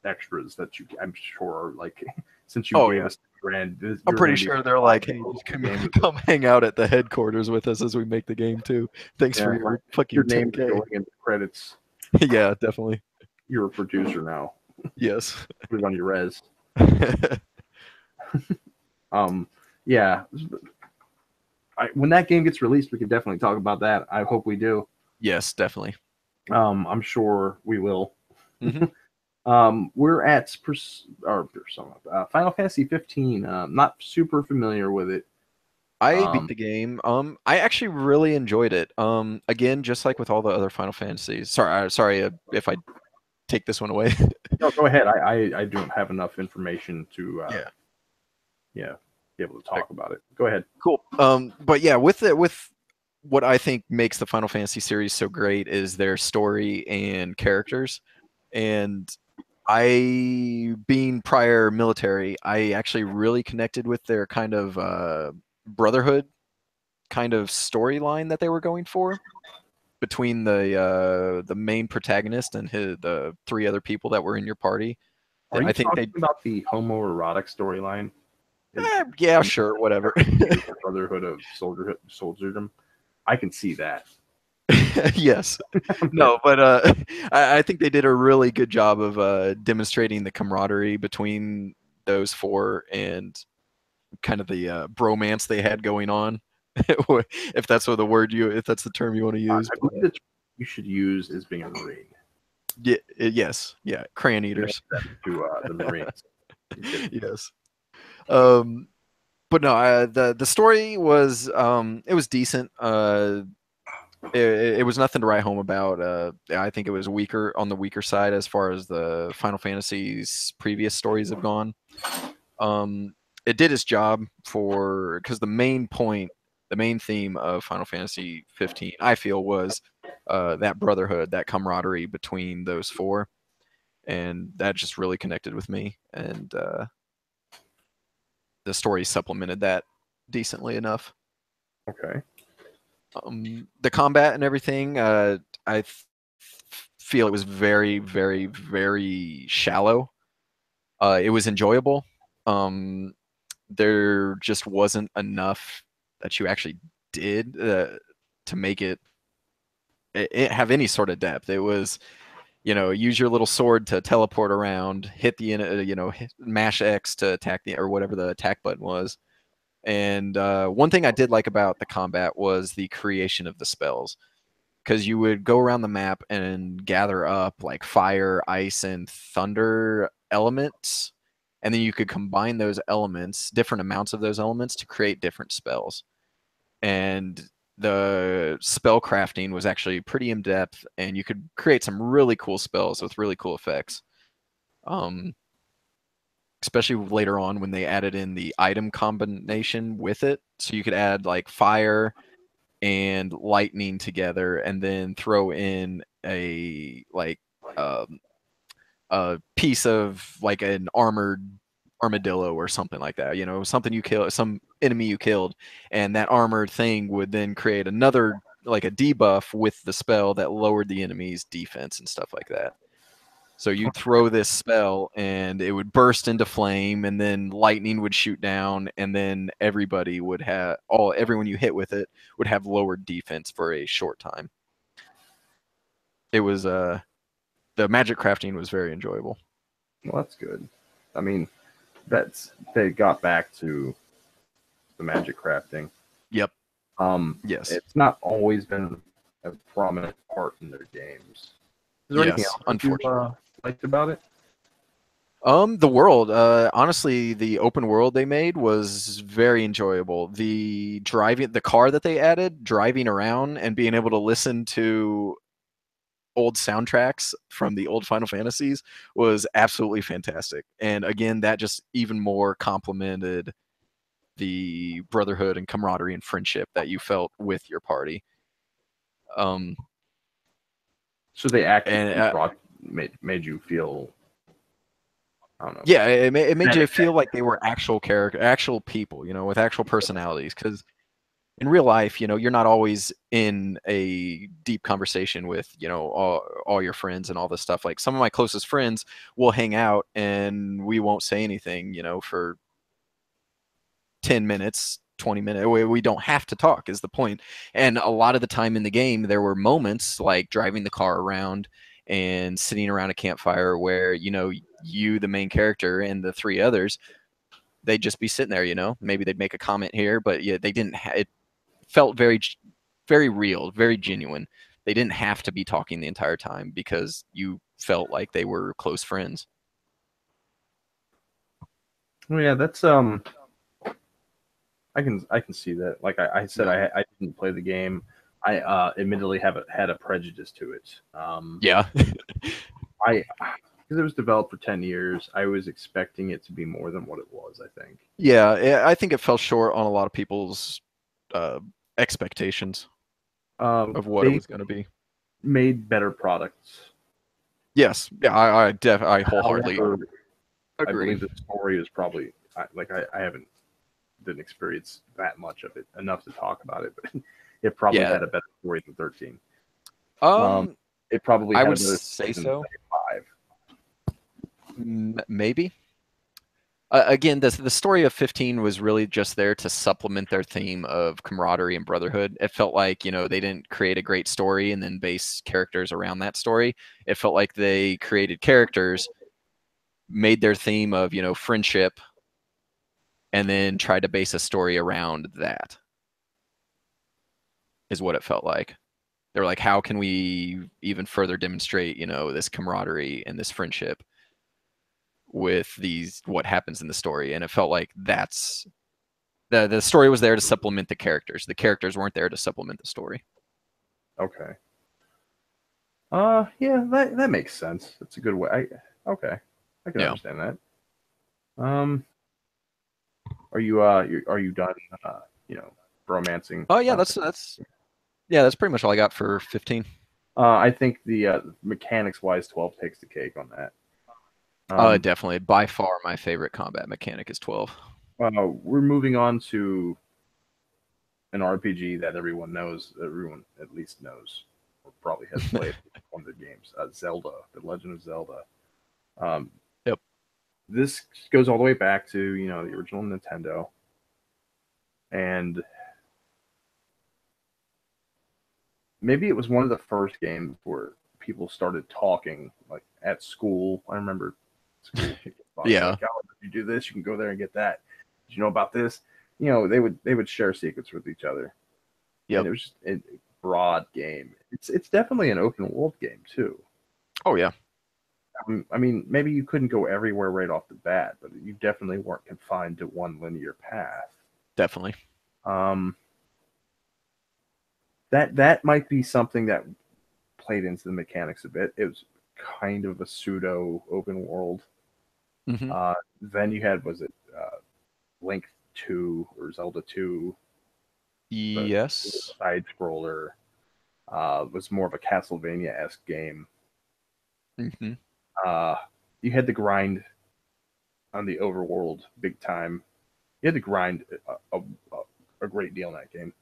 extras that I'm sure, like, since you gave us $1,000, I'm pretty sure they're like, hey, just come hang out at the headquarters with us as we make the game too. Thanks for your fucking your name 10K. going in the credits. Yeah, definitely. You're a producer now. Yes. Put it on your res. Yeah. When that game gets released, we can definitely talk about that. I hope we do. Yes, definitely. I'm sure we will. Mm-hmm. We're at Final Fantasy 15. Not super familiar with it. I beat the game. I actually really enjoyed it. Again, just like with all the other Final Fantasies. Sorry if I take this one away. No, go ahead. I don't have enough information to be able to talk about it. Go ahead. Cool. But yeah, with what I think makes the Final Fantasy series so great is their story and characters. And I, being prior military, I actually really connected with their kind of brotherhood kind of storyline that they were going for between the main protagonist and the three other people that were in your party. Are you talking about the homoerotic storyline? Yeah, sure, whatever. Brotherhood of soldierdom. I can see that. Yes. No, but I think they did a really good job of demonstrating the camaraderie between those four and kind of the bromance they had going on. If that's if that's the term you want to use. I believe the term you should use is being a Marine. Yeah. Yes. Yeah. Crayon eaters. To the Marines. Yes. But no, the story was it was decent. It was nothing to write home about. I think it was on the weaker side as far as the Final Fantasy's previous stories have gone. It did its job because the main theme of Final Fantasy 15, I feel, was that brotherhood, that camaraderie between those four, and that just really connected with me. And the story supplemented that decently enough. Okay. The combat and everything, I feel it was very, very, very shallow. It was enjoyable. There just wasn't enough that you actually did to make it have any sort of depth. It was, use your little sword to teleport around, hit mash X to attack or whatever the attack button was. And one thing I did like about the combat was the creation of the spells, because you would go around the map and gather up like fire, ice, and thunder elements, and then you could combine those elements, different amounts of those elements, to create different spells. And the spell crafting was actually pretty in depth, and you could create some really cool spells with really cool effects. Especially later on when they added in the item combination with it. So you could add like fire and lightning together and then throw in a piece of like an armored armadillo or something like that. Something you kill, some enemy you killed, and that armored thing would then create another, like a debuff with the spell that lowered the enemy's defense and stuff like that. So you'd throw this spell and it would burst into flame, and then lightning would shoot down, and then everyone you hit with it would have lowered defense for a short time. It was the magic crafting was very enjoyable. Well, that's good. I mean, they got back to the magic crafting. Yep. Yes. It's not always been a prominent part in their games. Is there anything else unfortunately you liked about it? The world, honestly, the open world they made was very enjoyable. The car that they added, driving around and being able to listen to old soundtracks from the old Final Fantasies was absolutely fantastic. And again, that just even more complemented the brotherhood and camaraderie and friendship that you felt with your party. So they actually And made you feel, I don't know. yeah, it made you That, feel like they were actual actual people, with actual personalities. Because in real life, you're not always in a deep conversation with, all your friends and all this stuff. Like some of my closest friends will hang out and we won't say anything, for 10 minutes, 20 minutes. We don't have to talk is the point. And a lot of the time in the game, there were moments like driving the car around and sitting around a campfire where, you, the main character, and the three others, they'd just be sitting there, maybe they'd make a comment here, but yeah, they didn't, it felt very, very real, very genuine. They didn't have to be talking the entire time because you felt like they were close friends. oh yeah, that's I can see that. Like I said, No. I didn't play the game. I admittedly have had a prejudice to it. Yeah. I because it was developed for 10 years, I was expecting it to be more than what it was, I think. Yeah, I think it fell short on a lot of people's uh, expectations of what it They was going to be. made better products. Yes, yeah, I wholeheartedly However, I agree. believe the story is probably I haven't didn't experience that much of it enough to talk about it, but it probably Yeah, had a better story than 13. Um, um, it probably I had a would better say story than so. five. Maybe. Again, the story of 15 was really just there to supplement their theme of camaraderie and brotherhood. It felt like, they didn't create a great story and then base characters around that story. It felt like they created characters, made their theme of, friendship, and then tried to base a story around that, is what it felt like. They were like, how can we even further demonstrate, this camaraderie and this friendship with what happens in the story? And it felt like that's the story was there to supplement the characters. The characters weren't there to supplement the story. Okay. Yeah, that makes sense. That's a good way. Okay, I can Yeah. understand that. Um, are you done? You know, romancing. Oh yeah, that's yeah, that's pretty much all I got for 15. I think the mechanics wise, 12 takes the cake on that. Um, Definitely by far my favorite combat mechanic is 12. we're moving on to an RPG that everyone knows, everyone at least knows, or probably has played one of the games. Zelda, The Legend of Zelda. Um, Yep. this goes all the way back to the original Nintendo, and maybe it was one of the first games where people started talking like at school. I remember school Yeah. like, oh, if you do this, you can go there and get that. Did you know about this? They would share secrets with each other, and Yep. it was just a broad game. It's definitely an open world game too. Oh yeah. I mean, maybe you couldn't go everywhere right off the bat, but you definitely weren't confined to one linear path. Definitely. Um, that might be something that played into the mechanics a bit. It was kind of a pseudo open world. Hmm. Then you had was it Link 2 or Zelda 2, the Yes. side scroller, was more of a Castlevania esque game. Hmm. Uh, you had to grind on the overworld big time. You had to grind a great deal in that game.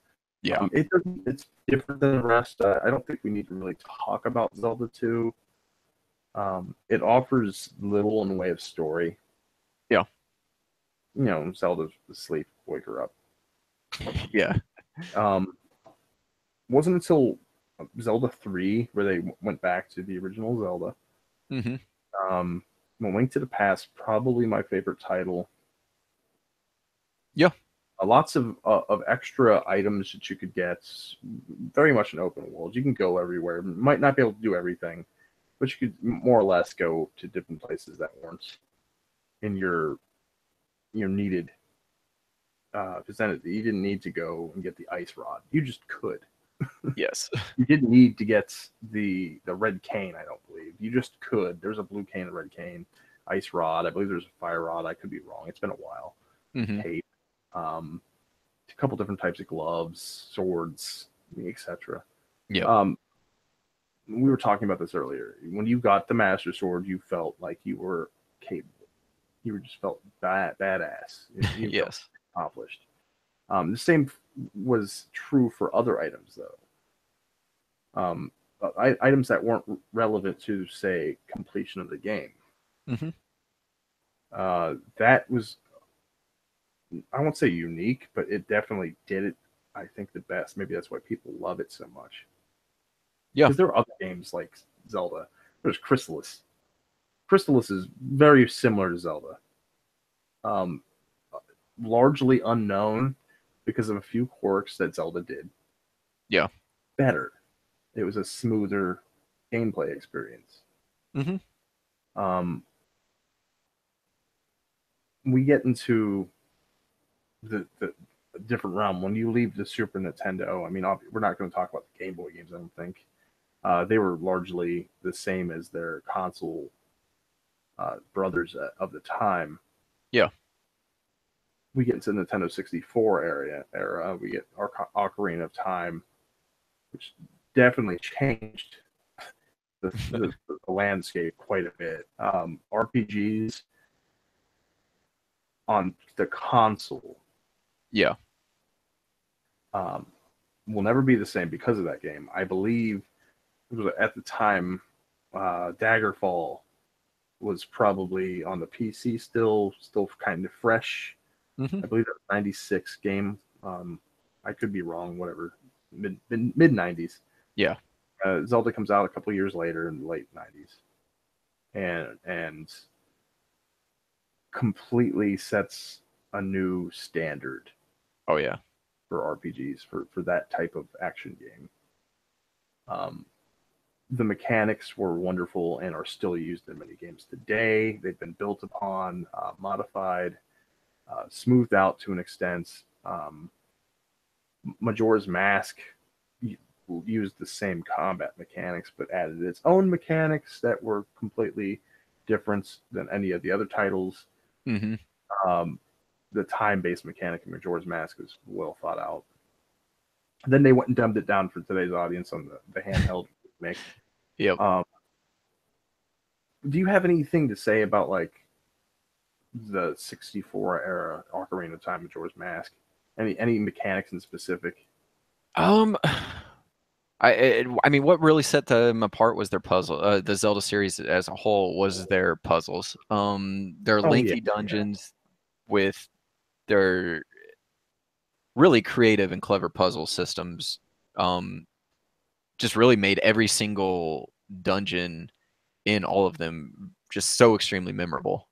Yeah. It's different than the rest. I don't think we need to really talk about Zelda 2. It offers little in the way of story. Yeah. Zelda's asleep, wake her up. Yeah. Um, wasn't until Zelda 3 where they went back to the original Zelda. Hmm. Link to the Past, probably my favorite title. Yeah. Lots of extra items that you could get. Very much an open world. You can go everywhere. Might not be able to do everything, but you could more or less go to different places that weren't. in your needed vicinity. You didn't need to go and get the ice rod. You just could. Yes. You didn't need to get the red cane, I don't believe. You just could. There's a blue cane, a red cane, ice rod. I believe there's a fire rod. I could be wrong. It's been a while. Mm-hmm. Tape. A couple different types of gloves, swords, etc. Yeah. We were talking about this earlier. When you got the Master Sword, you felt like you were capable. You just felt badass. You felt Yes. accomplished. The same was true for other items, though. Items that weren't relevant to, say, completion of the game. Mm-hmm. That was, I won't say unique, but it definitely did it, I think, the best. Maybe that's why people love it so much. Yeah. Because there are other games like Zelda. There's Chrysalis. Chrysalis is very similar to Zelda. Largely unknown because of a few quirks that Zelda did. Yeah. Better. It was a smoother gameplay experience. Mm-hmm. We get into the different realm when you leave the Super Nintendo. I mean, we're not going to talk about the Game Boy games. I don't think they were largely the same as their console brothers of the time. Yeah. We get into Nintendo 64 era. We get our Ocarina of Time, which definitely changed the landscape quite a bit. RPGs on the console, Yeah. will never be the same because of that game. I believe it was at the time, Daggerfall was probably on the PC still kind of fresh. Mm-hmm. I believe that was 96 game. I could be wrong. Whatever, mid 90s. Yeah. Zelda comes out a couple years later in the late 90s, and completely sets a new standard. Oh yeah. For RPGs for that type of action game. The mechanics were wonderful and are still used in many games today. They've been built upon, modified, smoothed out to an extent. Majora's Mask used the same combat mechanics, but added its own mechanics that were completely different than any of the other titles. Mm-hmm. The time-based mechanic in Majora's Mask was well thought out. Then they went and dumbed it down for today's audience on the handheld remake. Yep. Do you have anything to say about like the 64 era Ocarina of Time Majora's Mask? Any mechanics in specific? I mean, what really set them apart was their puzzle. The Zelda series as a whole was their puzzles. Their lengthy dungeons with their really creative and clever puzzle systems. Just really made every single dungeon in all of them just so extremely memorable.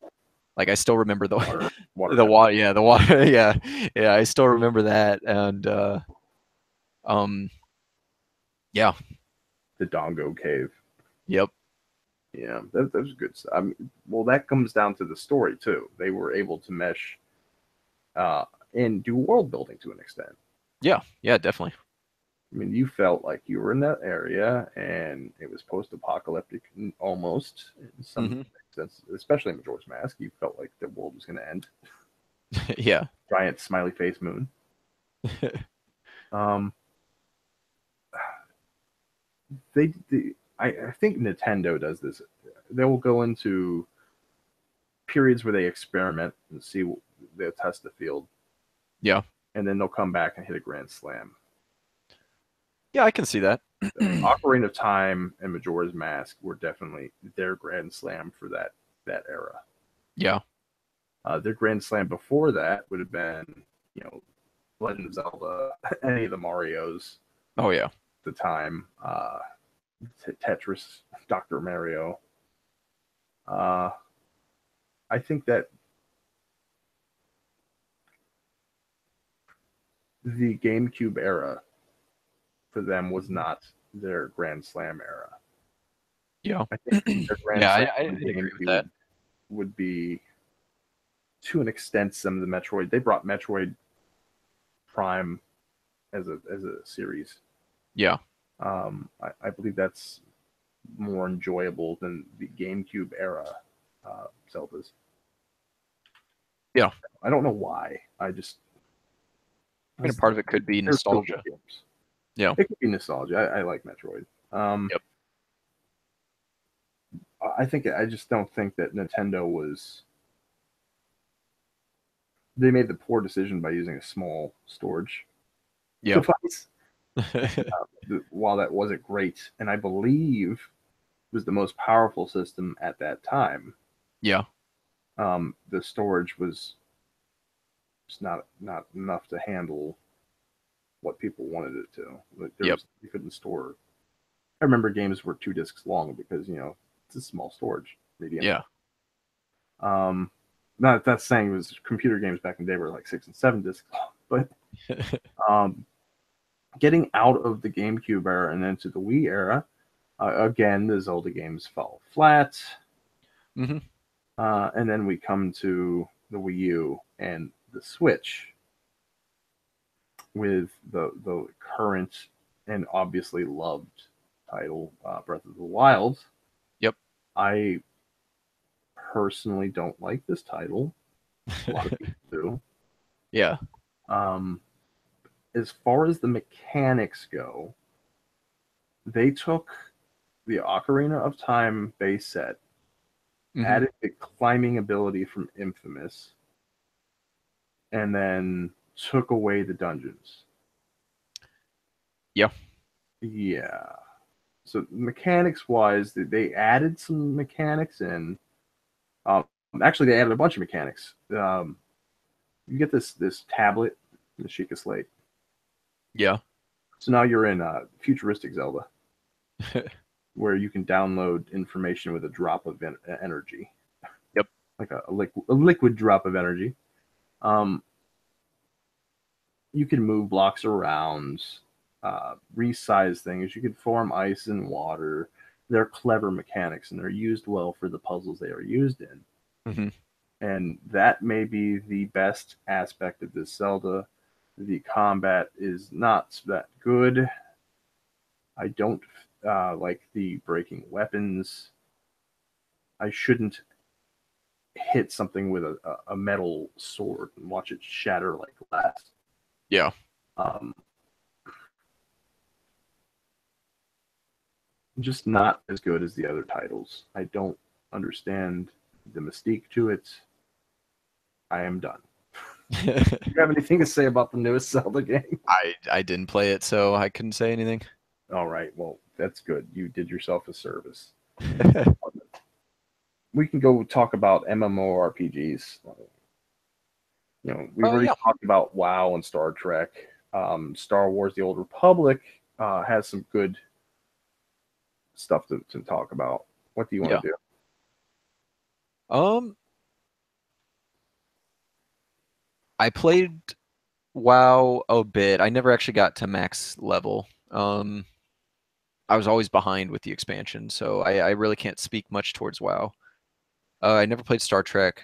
Like I still remember the water the water, yeah, the water, yeah, yeah. I still remember that, and yeah, the Dongo Cave. yep, Yeah, that was good stuff. I mean, well, that comes down to the story too. They were able to mesh and do world building to an extent. yeah, definitely. I mean, you felt like you were in that area, and it was post-apocalyptic almost in some sense, especially in Majora's Mask. You felt like the world was going to end. Yeah. Giant smiley face moon. I think Nintendo does this. They will go into periods where they experiment and see, they'll test the field. Yeah. And then they'll come back and hit a grand slam. Yeah, I can see that. Ocarina of Time and Majora's Mask were definitely their grand slam for that era. Yeah. Their grand slam before that would have been, Legend of Zelda, any of the Marios. Oh yeah. At the time, Tetris, Dr. Mario. I think that the GameCube era for them was not their Grand Slam era. Yeah. I think their Grand Yeah, Slam I agree with that. Would be to an extent, some of the Metroid. They brought Metroid Prime as a series. Yeah. I believe that's more enjoyable than the GameCube era Zeldas. Yeah. I don't know why. I just. I mean, part of it could be nostalgia. Games. Yeah. It could be nostalgia. I like Metroid. Yep. I just don't think that Nintendo was. They made the poor decision by using a small storage device. While that wasn't great, and I believe was the most powerful system at that time. Yeah. The storage was just not enough to handle what people wanted it to. Like you couldn't store. I remember games were 2 discs long because it's a small storage medium. Yeah. Not that's saying it was computer games back in the day were like 6 and 7 discs long, but getting out of the GameCube era and into the Wii era, again the Zelda games fell flat. Mm-hmm. And then we come to the Wii U and the Switch with the current and obviously loved title, Breath of the Wild. Yep. I personally don't like this title. A lot of people do. Yeah. As far as the mechanics go, they took the Ocarina of Time base set, added the climbing ability from Infamous, and then took away the dungeons. Yeah. Yeah. So mechanics wise, they added some mechanics in. Actually, they added a bunch of mechanics. You get this tablet, the Sheikah Slate. Yeah. So now you're in futuristic Zelda, where you can download information with a drop of energy. Yep. Like a liquid drop of energy. You can move blocks around, resize things. You can form ice and water. They're clever mechanics, and they're used well for the puzzles they are used in. Mm-hmm. And that may be the best aspect of this Zelda. The combat is not that good. I don't like the breaking weapons. I shouldn't hit something with a metal sword and watch it shatter like glass. Yeah. Just not as good as the other titles. I don't understand the mystique to it. I am done. Do you have anything to say about the newest Zelda game? I didn't play it, so I couldn't say anything. All right, well, that's good. You did yourself a service. We can go talk about MMORPGs. We've already talked about WoW and Star Trek. Star Wars: The Old Republic has some good stuff to talk about. What do you want to do? I played WoW a bit. I never actually got to max level. I was always behind with the expansion, so I really can't speak much towards WoW. I never played Star Trek.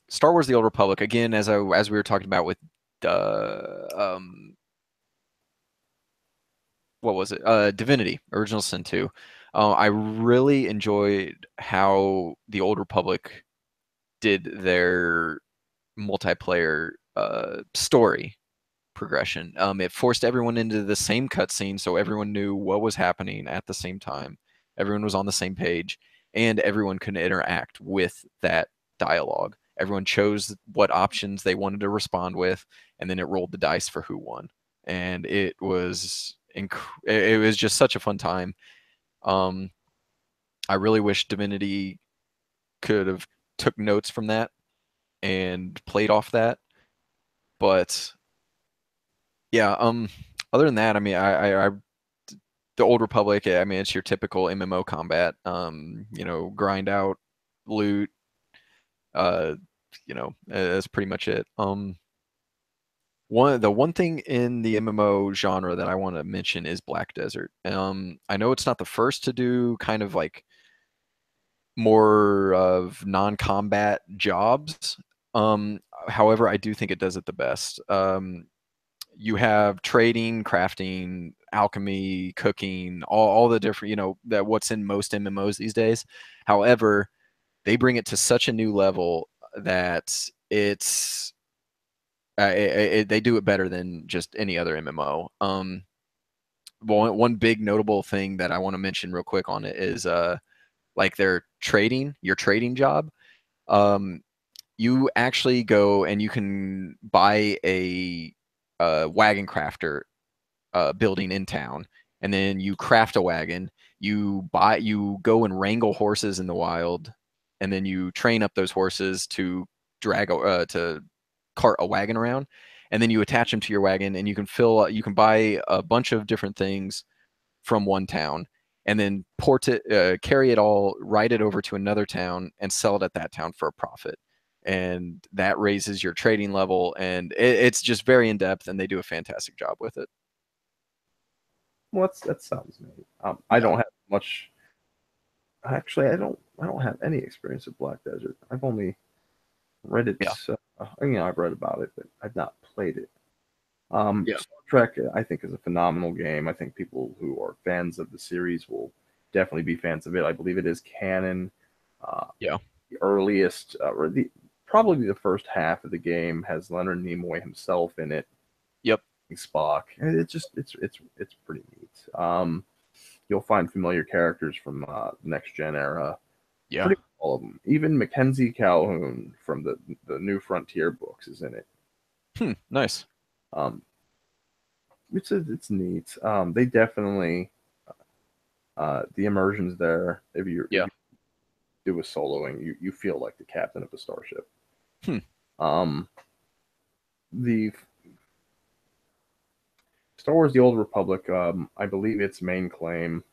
Star Wars: The Old Republic, again, as we were talking about with what was it? Divinity: Original Sin 2. I really enjoyed how the Old Republic did their multiplayer story progression. It forced everyone into the same cutscene, so everyone knew what was happening at the same time. Everyone was on the same page, and everyone could interact with that dialogue. Everyone chose what options they wanted to respond with, and then it rolled the dice for who won. And it was it was just such a fun time. I really wish Divinity could have took notes from that and played off that, but yeah. Other than that, I mean, I the Old Republic. I mean, it's your typical MMO combat. Grind out, loot. That's pretty much it. The one thing in the MMO genre that I want to mention is Black Desert. I know it's not the first to do kind of like more of non-combat jobs. Um, However, I do think it does it the best. You have trading, crafting, alchemy, cooking, all the different, that what's in most MMOs these days. However, they bring it to such a new level that they do it better than just any other MMO. One big notable thing that I want to mention real quick on it is like your trading job. Um, you actually go and you can buy a wagon crafter building in town, and then you craft a wagon. You go and wrangle horses in the wild, and then you train up those horses to to cart a wagon around, and then you attach them to your wagon, and you can buy a bunch of different things from one town, and then carry it all, ride it over to another town, and sell it at that town for a profit. And that raises your trading level, and it's just very in depth, and they do a fantastic job with it. Well, that sounds neat. I Yeah, don't have much. Actually, I don't have any experience with Black Desert. I've only read it. yeah, I've read about it, but I've not played it. yeah, Star Trek, I think, is a phenomenal game. I think people who are fans of the series will definitely be fans of it. I believe it is canon. Uh, yeah. the earliest, or the probably the first half of the game has Leonard Nimoy himself in it, Yep. Spock, and it's pretty neat. You'll find familiar characters from the next gen era. Yeah. Pretty much all of them. Even Mackenzie Calhoun from the New Frontier books is in it. Nice. Um, it's neat. They definitely the immersion's there. If Yeah. you do a soloing, you feel like the captain of a starship. Hmm. Um, the Star Wars: The Old Republic, I believe its main claim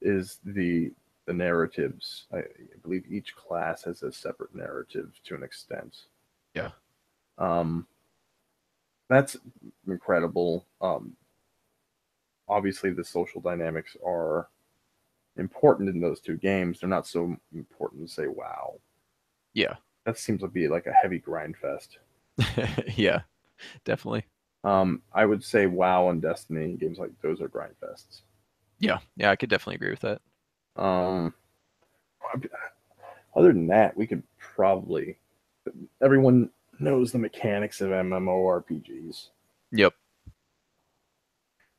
is the narratives. I believe each class has a separate narrative to an extent. Yeah. Um, that's incredible. Obviously, the social dynamics are important in those two games. They're not so important to say, wow. Yeah. That seems to be like a heavy grind fest. Yeah. Definitely. I would say WoW and Destiny games like those are grind fests. Yeah. Yeah. I could definitely agree with that. Um, other than that, we could probably everyone knows the mechanics of MMORPGs. Yep.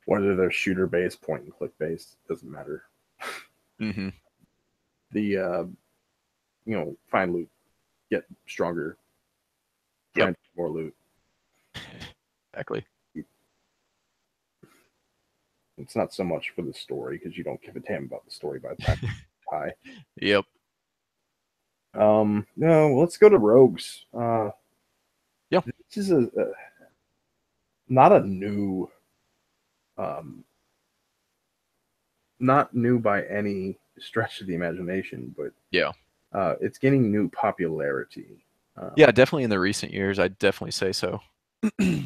Whether they're shooter based, point and click based, doesn't matter. Mm-hmm. The find loot, get stronger, try Yep. and get more loot. Exactly. It's not so much for the story because you don't give a damn about the story by the time it's high. Yep. No, let's go to rogues. Yeah. This is a not a new, um, not new by any stretch of the imagination, but Yeah. it's getting new popularity. Yeah. Definitely in the recent years, I'd definitely say so.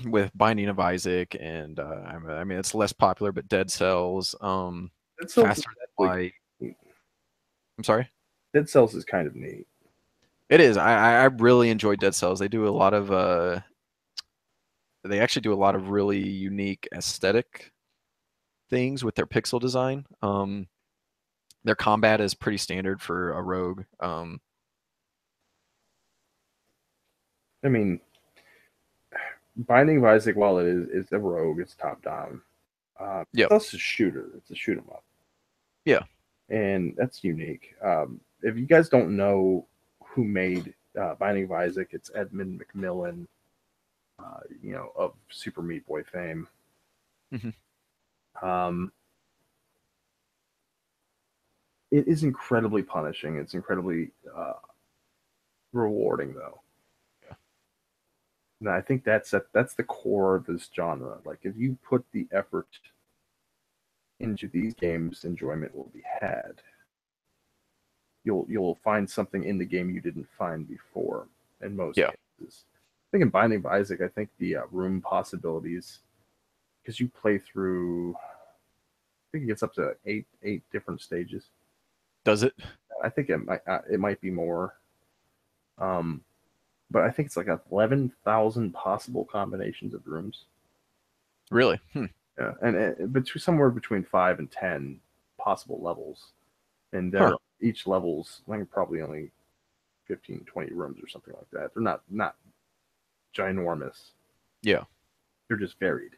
With Binding of Isaac, and I mean, it's less popular, but Dead Cells, Dead Cells is Faster Than actually Light. neat. I'm sorry. Dead Cells is kind of neat. It is. I really enjoy Dead Cells. They actually do a lot of really unique aesthetic things with their pixel design. Their combat is pretty standard for a rogue. I mean, Binding of Isaac, while it's a rogue, it's top down. It's Yep. also a shooter. It's a shoot 'em up, Yeah. and that's unique. If you guys don't know who made Binding of Isaac, it's Edmund McMillan, of Super Meat Boy fame. Hmm. Um, it is incredibly punishing. It's incredibly rewarding, though. Yeah. And I think that's the core of this genre. Like, if you put the effort into these games, enjoyment will be had. You'll find something in the game you didn't find before. In most Yeah. cases, I think in Binding of Isaac, I think the room possibilities, because you play through, I think it gets up to eight different stages. Does it? I think it might be more. Um, but I think it's like 11,000 possible combinations of rooms. Really? Yeah, and somewhere between 5 and 10 possible levels, and Huh. each level's like probably only 15, 20 rooms or something like that. They're not ginormous. Yeah. They're just varied.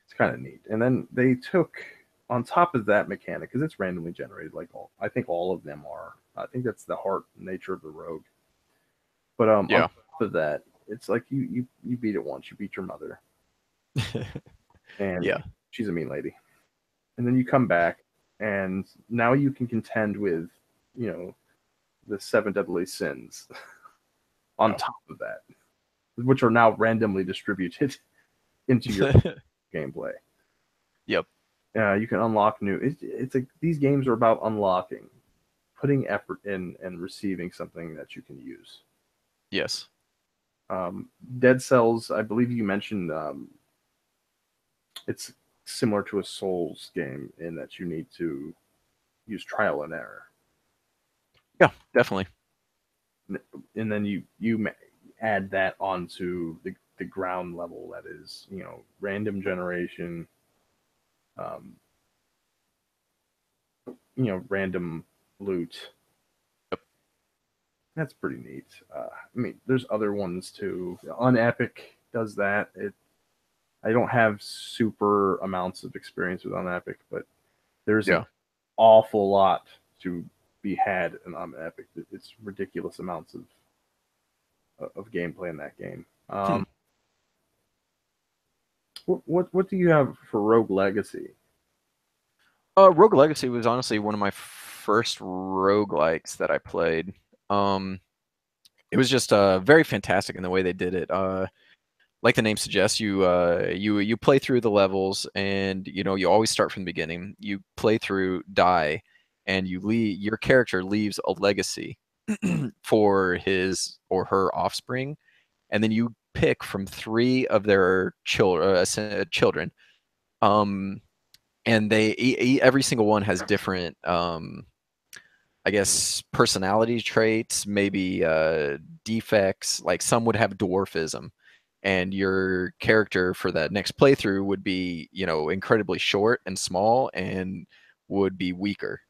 It's kind of neat. And then they took on top of that mechanic because it's randomly generated. I think all of them are. I think that's the heart nature of the rogue. But on Yeah. top of that, it's like you beat it once. You beat your mother, and Yeah. she's a mean lady. And then you come back, and now you can contend with, you know, the seven deadly sins on Yeah. top of that, which are now randomly distributed into your gameplay. Yep. You can unlock new. It's like these games are about unlocking, putting effort in, and receiving something that you can use. Yes. Dead Cells, I believe you mentioned, it's similar to a Souls game in that you need to use trial and error, Yeah, definitely. and then you add that onto the ground level that is, random generation, um, random loot. Yep. That's pretty neat. I mean, there's other ones too. Unepic does that. I don't have super amounts of experience with Unepic, but there's an Yeah. awful lot to be had in Unepic. It's ridiculous amounts of gameplay in that game. Hmm. What do you have for Rogue Legacy? Rogue Legacy was honestly one of my first roguelikes that I played. Um, it was just very fantastic in the way they did it. Like the name suggests, you play through the levels, and you always start from the beginning. You play through, die, and your character leaves a legacy for his or her offspring, and then you pick from three of their children. Um, and every single one has different I guess personality traits, maybe defects. Like some would have dwarfism, and your character for that next playthrough would be, incredibly short and small and would be weaker.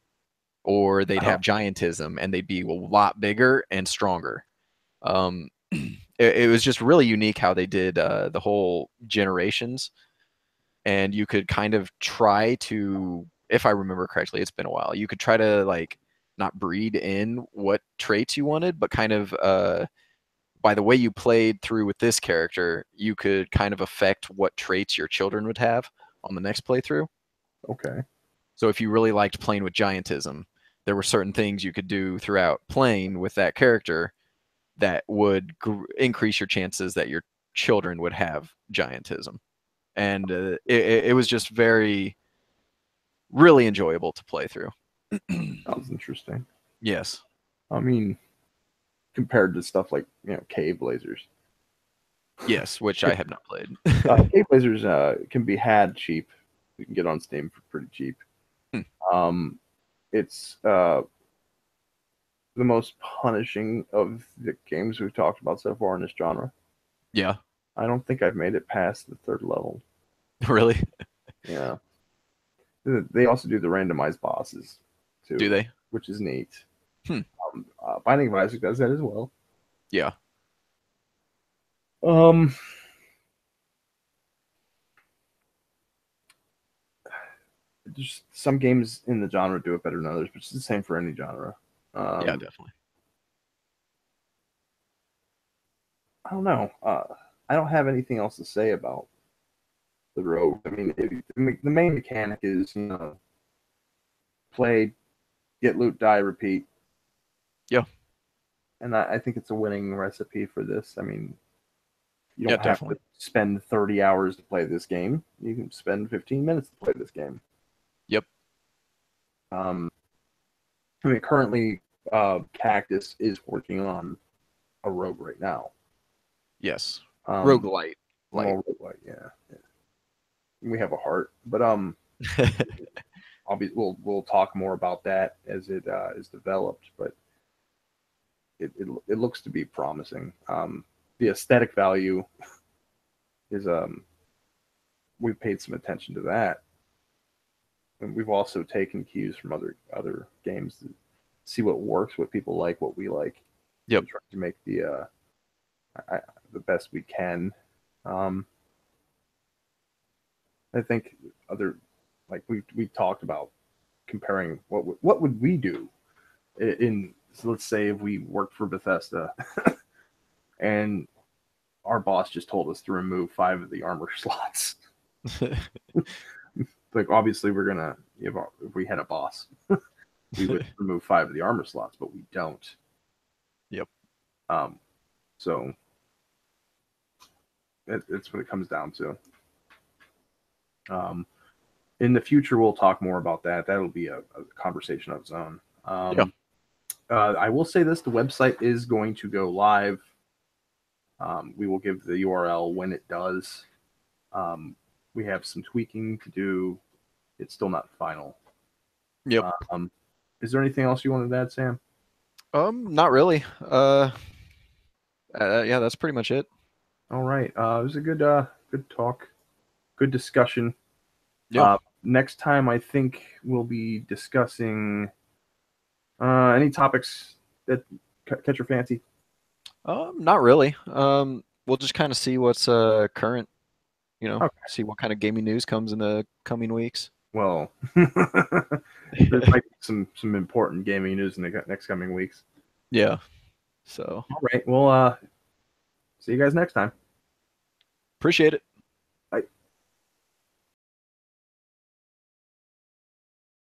Or they'd Oh, have giantism and they'd be a lot bigger and stronger. It was just really unique how they did the whole generations, and you could kind of try to, if I remember correctly, it's been a while, you could try to like not breed in what traits you wanted, but kind of by the way you played through with this character, you could kind of affect what traits your children would have on the next playthrough. okay. So if you really liked playing with giantism, there were certain things you could do throughout playing with that character that would increase your chances that your children would have giantism. And it was just very, really enjoyable to play through. Sounds interesting. Yes. I mean, compared to stuff like, Cave Blazers. Yes, which I have not played. Cave Blazers can be had cheap. You can get on Steam for pretty cheap. Hmm. It's the most punishing of the games we've talked about so far in this genre. Yeah. I don't think I've made it past the third level. Really? Yeah. They also do the randomized bosses Do too, they? which is neat. Hmm. Binding of Isaac does that as well. Yeah. Um, just some games in the genre do it better than others, but it's the same for any genre. Yeah, Um, definitely. I don't know. I don't have anything else to say about the Rogue. I mean, the main mechanic is, play, get loot, die, repeat, Yeah. and I think it's a winning recipe for this. I mean, you Yeah, don't have definitely. to spend 30 hours to play this game. You can spend 15 minutes to play this game. Yep. Um, I mean, currently, Cactus is working on a Rogue right now. Yes. Um, Roguelite. Light. well, like, yeah, we have a heart, but obviously we'll talk more about that as it is developed, but it looks to be promising. The aesthetic value is we've paid some attention to that, and we've also taken cues from other games to see what works, what people like, what we like. Yep. And try to make the best we can. I think we talked about comparing what would we do in so let's say if we worked for Bethesda and our boss just told us to remove 5 of the armor slots. Like obviously we're gonna if we had a boss, we would remove 5 of the armor slots, but we don't. Yep. So it's what it comes down to. In the future, we'll talk more about that. That'll be a conversation of its own. Yeah. I will say this: the website is going to go live. We will give the URL when it does. We have some tweaking to do. It's still not final. Yep. Is there anything else you wanted to add, Sam? Not really. Yeah, that's pretty much it. All right. It was a good talk, good discussion. Yeah. Next time, I think we'll be discussing any topics that catch your fancy. Not really. We'll just kind of see what's current. Okay. See what kind of gaming news comes in the coming weeks. Well, there might be some important gaming news in the next coming weeks. Yeah. So. All right. Well, see you guys next time. Appreciate it.